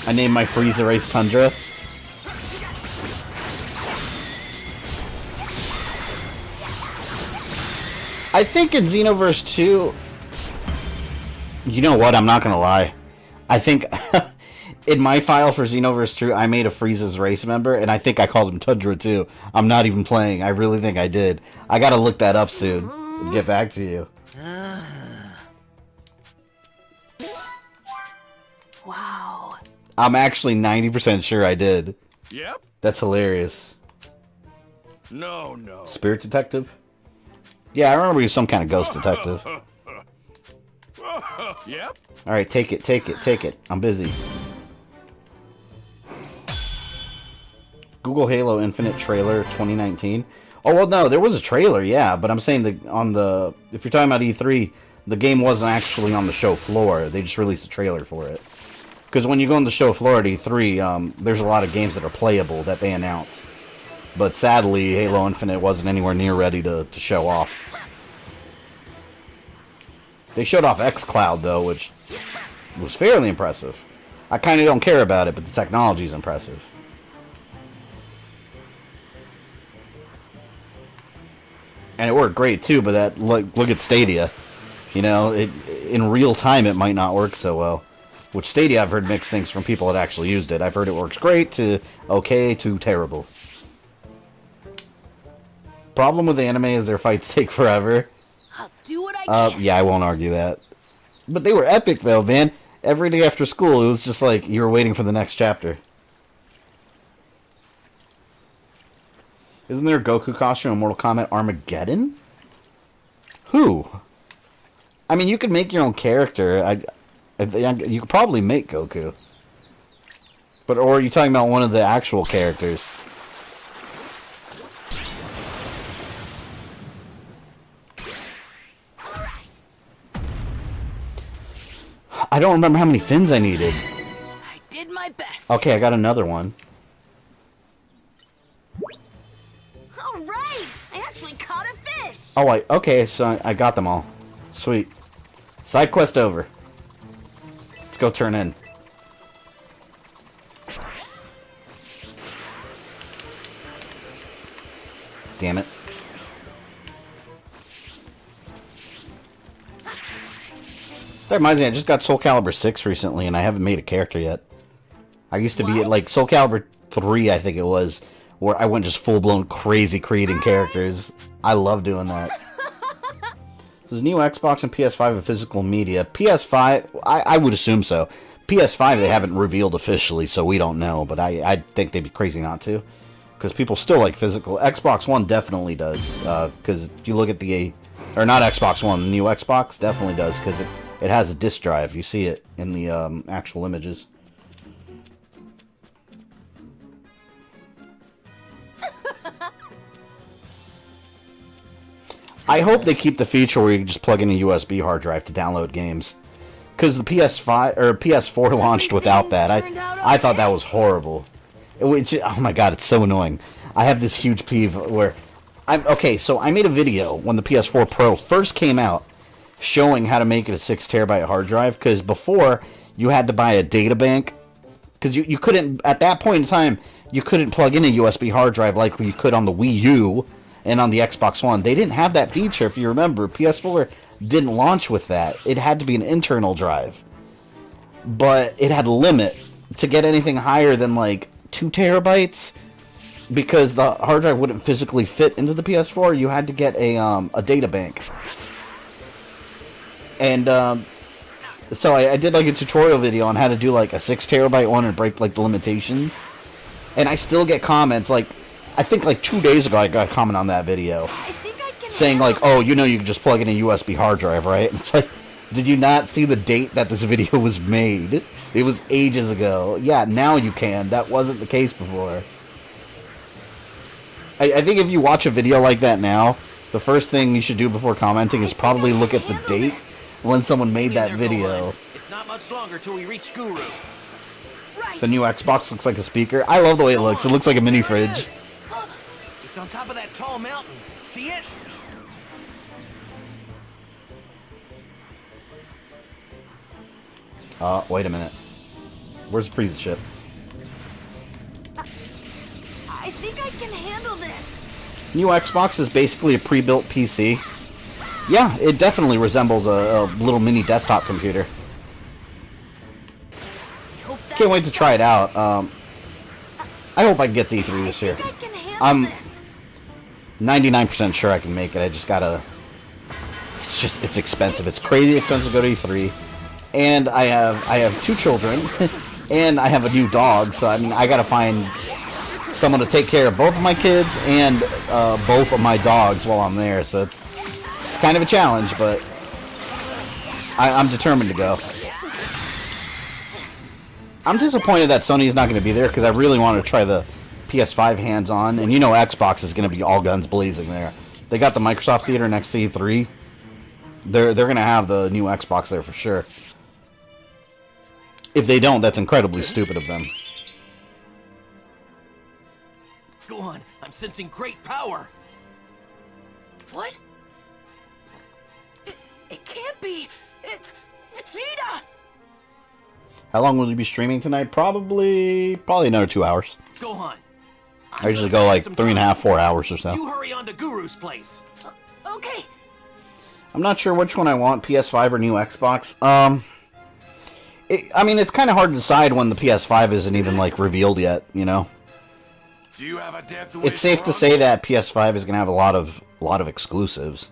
I named my Frieza race Tundra. I think in Xenoverse 2... You know what? I'm not gonna lie. I think... in my file for Xenoverse 2, I made a Frieza's race member, and I think I called him Tundra too. I'm not even playing. I really think I did. I gotta look that up soon. And get back to you. Wow. I'm actually 90% sure I did. Yep. That's hilarious. No. Spirit detective? Yeah, I remember he was some kind of ghost detective. Yep. Alright, take it. I'm busy. Google Halo Infinite trailer 2019. Oh, well, no, there was a trailer, yeah, but I'm saying that if you're talking about E3, the game wasn't actually on the show floor. They just released a trailer for it. Because when you go on the show floor at E3, there's a lot of games that are playable that they announce. But sadly, Halo Infinite wasn't anywhere near ready to show off. They showed off xCloud, though, which was fairly impressive. I kind of don't care about it, but the technology's impressive. And it worked great, too, but that look at Stadia. You know, in real time, it might not work so well. Which Stadia, I've heard mixed things from people that actually used it. I've heard it works great to okay to terrible. Problem with the anime is their fights take forever. I'll do what I can. Yeah, I won't argue that. But they were epic, though, man. Every day after school, it was just like you were waiting for the next chapter. Isn't there a Goku costume in Mortal Kombat Armageddon? Who? I mean, you could make your own character. You could probably make Goku. But, or are you talking about one of the actual characters? I don't remember how many fins I needed. I did my best. Okay, I got another one. All right, I actually caught a fish. Oh, okay, so I got them all. Sweet. Side quest over. Let's go turn in. Damn it. That reminds me, I just got Soul Calibur 6 recently, and I haven't made a character yet. I used to be at, like, Soul Calibur 3, I think it was, where I went just full-blown crazy creating characters. I love doing that. This is new Xbox and PS5 of physical media. PS5, I would assume so. PS5 they haven't revealed officially, so we don't know, but I think they'd be crazy not to. Because people still like physical. Xbox One definitely does. Because if you look at the... Or not Xbox One, the new Xbox definitely does. Because it has a disk drive. You see it in the actual images. I hope they keep the feature where you can just plug in a USB hard drive to download games. Because the PS5 or PS4 launched without that. I thought that was horrible. Oh my god, it's so annoying. I have this huge peeve where so I made a video when the PS4 Pro first came out showing how to make it a 6 terabyte hard drive, because before you had to buy a data bank, because you couldn't, at that point in time, you couldn't plug in a USB hard drive like you could on the Wii U and on the Xbox One. They didn't have that feature, if you remember. PS4 didn't launch with that. It had to be an internal drive. But it had a limit to get anything higher than like 2 terabytes, because the hard drive wouldn't physically fit into the PS4. You had to get a data bank. And so I did like a tutorial video on how to do like a 6 terabyte one and break like the limitations. And I still get comments, like I think like 2 days ago I got a comment on that video saying like, oh, you know, you can just plug in a USB hard drive, right? And it's like, did you not see the date that this video was made? It was ages ago. Yeah, now you can. That wasn't the case before. I think if you watch a video like that now, the first thing you should do before commenting is probably look at the date when someone made that video. It's not much longer till we reach Guru. The new Xbox looks like a speaker. I love the way it looks. It looks like a mini fridge. It's on top of that tall mountain. See it? Wait a minute. Where's the Frieza ship? I think I can handle this. New Xbox is basically a pre-built PC. Yeah, it definitely resembles a little mini desktop computer. Can't wait to try it out. I hope I can get to E3 this year. I'm 99% sure I can make it. I just gotta... It's expensive. It's crazy expensive to go to E3. And I have 2 children. And I have a new dog, so I mean, I gotta find someone to take care of both of my kids and both of my dogs while I'm there. So it's kind of a challenge, but I'm determined to go. I'm disappointed that Sony's not going to be there, because I really want to try the PS5 hands-on, and you know Xbox is going to be all guns blazing there. They got the Microsoft Theater next to E3. They're going to have the new Xbox there for sure. If they don't, that's incredibly stupid of them. Go on, I'm sensing great power. What? It can't be. It's Vegeta. How long will you be streaming tonight? Probably another 2 hours. Go on. I usually go like 3.5, 4 hours or so. You hurry on to Guru's place. Okay. I'm not sure which one I want, PS5 or new Xbox. I mean, it's kind of hard to decide when the PS5 isn't even like revealed yet, you know. Do you have a death wish? It's safe to say that PS5 is going to have a lot of exclusives,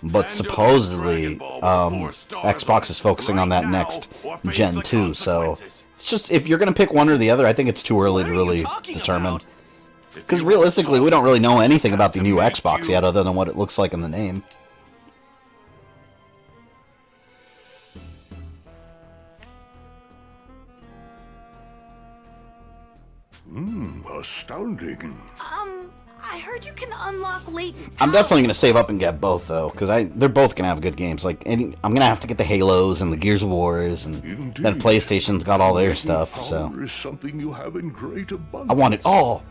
but supposedly Xbox is focusing on that next gen too. So it's just, if you're going to pick one or the other, I think it's too early to really determine. Because realistically, we don't really know anything about the new Xbox yet, other than what it looks like in the name. astounding. I heard you can unlock latent. I'm definitely gonna save up and get both though, because they're both gonna have good games. Like I'm gonna have to get the Halos and the Gears of Wars, and then PlayStation's got all their stuff. So Is something you have in great abundance. I want it all.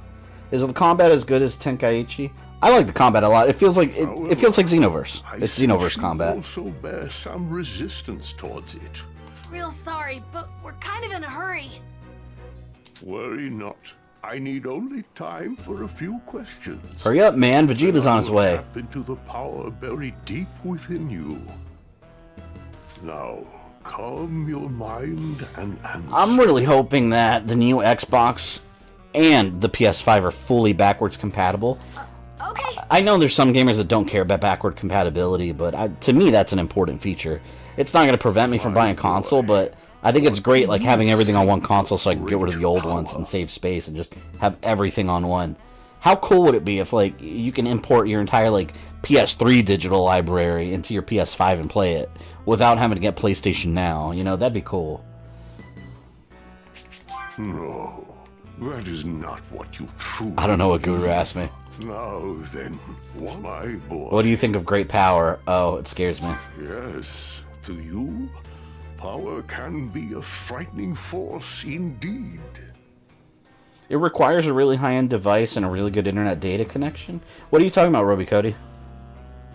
Is the combat as good as Tenkaichi? I like the combat a lot. It feels like it feels like Xenoverse. It's Xenoverse combat. Also bear some resistance towards it. Real sorry, but we're kind of in a hurry. Worry not. I need only time for a few questions. Hurry up, man! Vegeta's on his way. Tap into the power buried deep within you. Now, calm your mind and answer. I'm really hoping that the new Xbox and the PS5 are fully backwards compatible. Okay. I know there's some gamers that don't care about backward compatibility, but to me that's an important feature. It's not going to prevent me from buying a console, but I think it's great like having everything on one console so I can get rid of the old ones and save space and just have everything on one. How cool would it be if like you can import your entire like PS3 digital library into your PS5 and play it without having to get PlayStation Now? You know, that'd be cool. No, that is not what you truly. I don't know what Guru asked me. Now then, my boy. What do you think of great power? Oh, it scares me. Yes, to you, power can be a frightening force indeed. It requires a really high-end device and a really good internet data connection. What are you talking about, robiecody?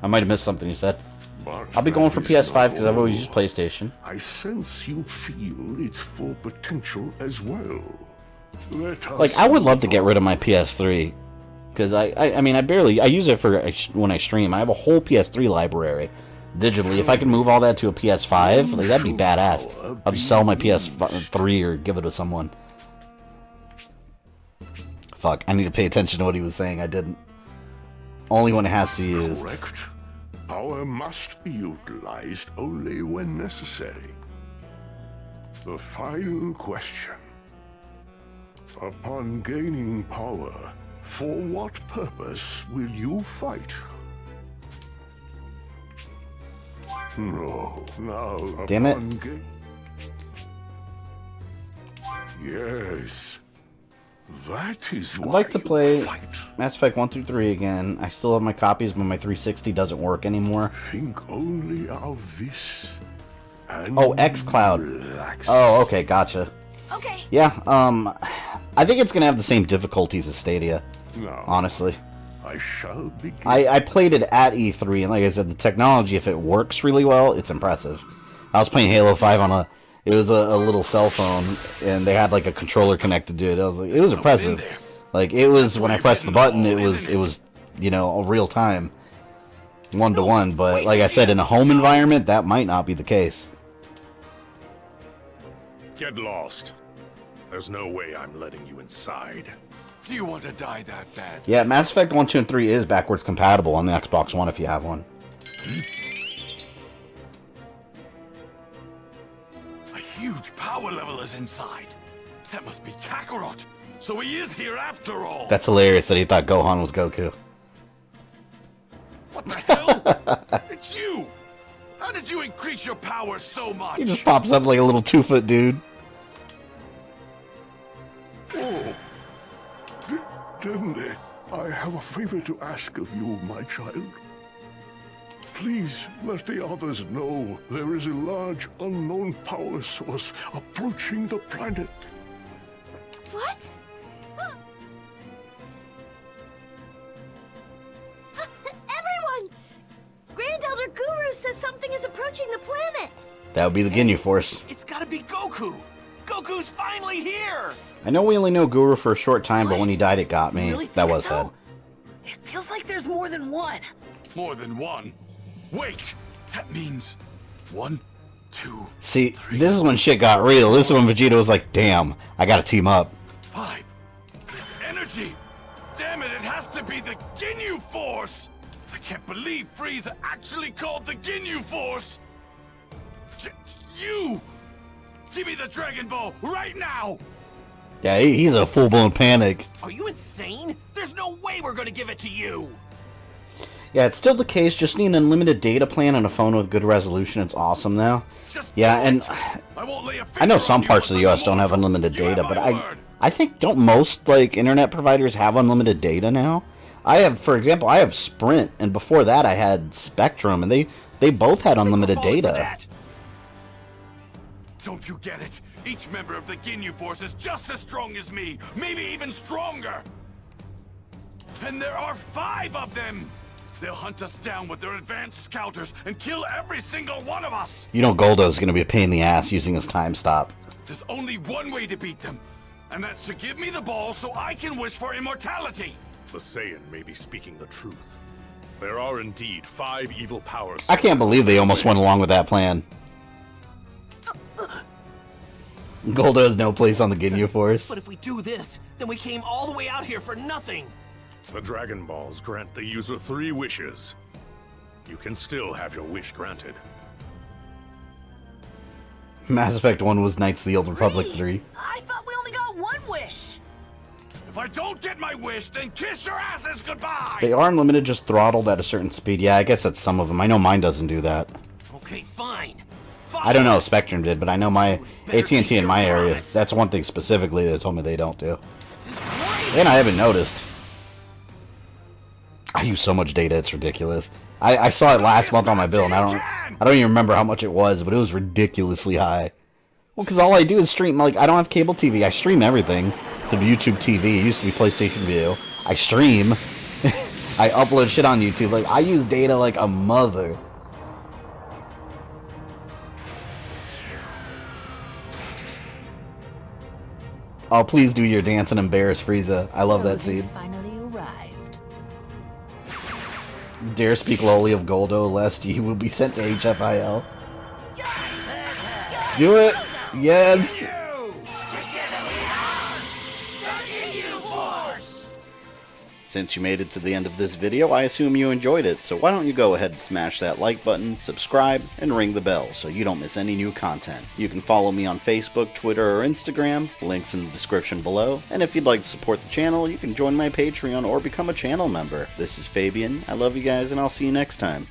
I might have missed something you said. But I'll be going for PS5 because I've always all. used PlayStation. I sense you feel its full potential as well. Like, I would love to get rid of my PS3. Because I mean, I use it for when I stream. I have a whole PS3 library digitally. If I could move all that to a PS5, like, that'd be badass. I'll just sell my PS3 or give it to someone. Fuck, I need to pay attention to what he was saying. I didn't. Only when it has to be used. Correct. Power must be utilized only when necessary. The final question. Upon gaining power, for what purpose will you fight? No, now. Damn it. Yes. That is I'd like to play Mass Effect 1 through 3 again. I still have my copies, but my 360 doesn't work anymore. Think only of this. And Oh, xCloud. relax. Oh, okay, gotcha. Okay. Yeah, I think it's gonna have the same difficulties as Stadia. Now, Honestly. I shall begin. I played it at E3, and like I said, the technology, if it works really well, it's impressive. I was playing Halo 5 on it was a little cell phone, and they had like a controller connected to it. I was like, it was impressive. Like, it was, when I pressed the button, it was, you know, a real time, 1-to-1. But like I said, in a home environment, that might not be the case. Get lost. There's no way I'm letting you inside. Do you want to die that bad? Yeah, Mass Effect 1, 2, and 3 is backwards compatible on the Xbox One if you have one. A huge power level is inside. That must be Kakarot. So he is here after all. That's hilarious that he thought Gohan was Goku. What the hell? It's you. How did you increase your power so much? He just pops up like a little 2-foot dude. Oh. Definitely, I have a favor to ask of you, my child. Please let the others know there is a large unknown power source approaching the planet. What? Everyone! Grand Elder Guru says something is approaching the planet. That would be the Ginyu Force. It's gotta be Goku! Goku's finally here! I know we only know Guru for a short time, but when he died, it got me. Really That think was so? sad. It feels like there's more than one. More than one. Wait. That means 1, 2, See, this is when shit got real. This is when Vegeta was like, damn, I gotta team up. 5. This energy. Damn it, it has to be the Ginyu Force. I can't believe Frieza actually called the Ginyu Force. You! Give me the Dragon Ball right now! Yeah, he's a full-blown panic. Are you insane? There's no way we're gonna give it to you! Yeah, it's still the case. Just need an unlimited data plan and a phone with good resolution. It's awesome now. Yeah, and I know some parts of the U.S. don't have unlimited data, but I I think, don't most, like, internet providers have unlimited data now? I have, for example, I have Sprint, and before that I had Spectrum, and they both had unlimited data. Don't you get it? Each member of the Ginyu Force is just as strong as me, maybe even stronger. And there are 5 of them. They'll hunt us down with their advanced scouters and kill every single one of us. You know Goldo's gonna be a pain in the ass using his time stop. There's only one way to beat them, and that's to give me the ball so I can wish for immortality. The Saiyan may be speaking the truth. There are indeed 5 evil powers. I can't believe they almost went along with that plan. Goldo has no place on the Ginyu Force. But if we do this, then we came all the way out here for nothing. The Dragon Balls grant the user 3 wishes. You can still have your wish granted. Mass Effect 1 was Knights of the Old Republic 3. I thought we only got one wish. If I don't get my wish, then kiss your asses goodbye! They are unlimited, just throttled at a certain speed. Yeah, I guess that's some of them. I know mine doesn't do that. Okay, fine. I don't know if Spectrum did, but I know my AT&T in my area, that's one thing specifically they told me they don't do. And I haven't noticed. I use so much data, it's ridiculous. I saw it last month on my bill, and I don't even remember how much it was, but it was ridiculously high. Well, because all I do is stream, like, I don't have cable TV. I stream everything to YouTube TV. It used to be PlayStation View. I stream. I upload shit on YouTube. Like, I use data like a mother. Oh, please do your dance and embarrass Frieza. I love that scene. Finally arrived. Dare speak lowly of Goldo, lest you will be sent to HFIL. Do it! Yes! Since you made it to the end of this video, I assume you enjoyed it, so why don't you go ahead and smash that like button, subscribe, and ring the bell so you don't miss any new content. You can follow me on Facebook, Twitter, or Instagram, links in the description below, and if you'd like to support the channel, you can join my Patreon or become a channel member. This is Fabian, I love you guys, and I'll see you next time.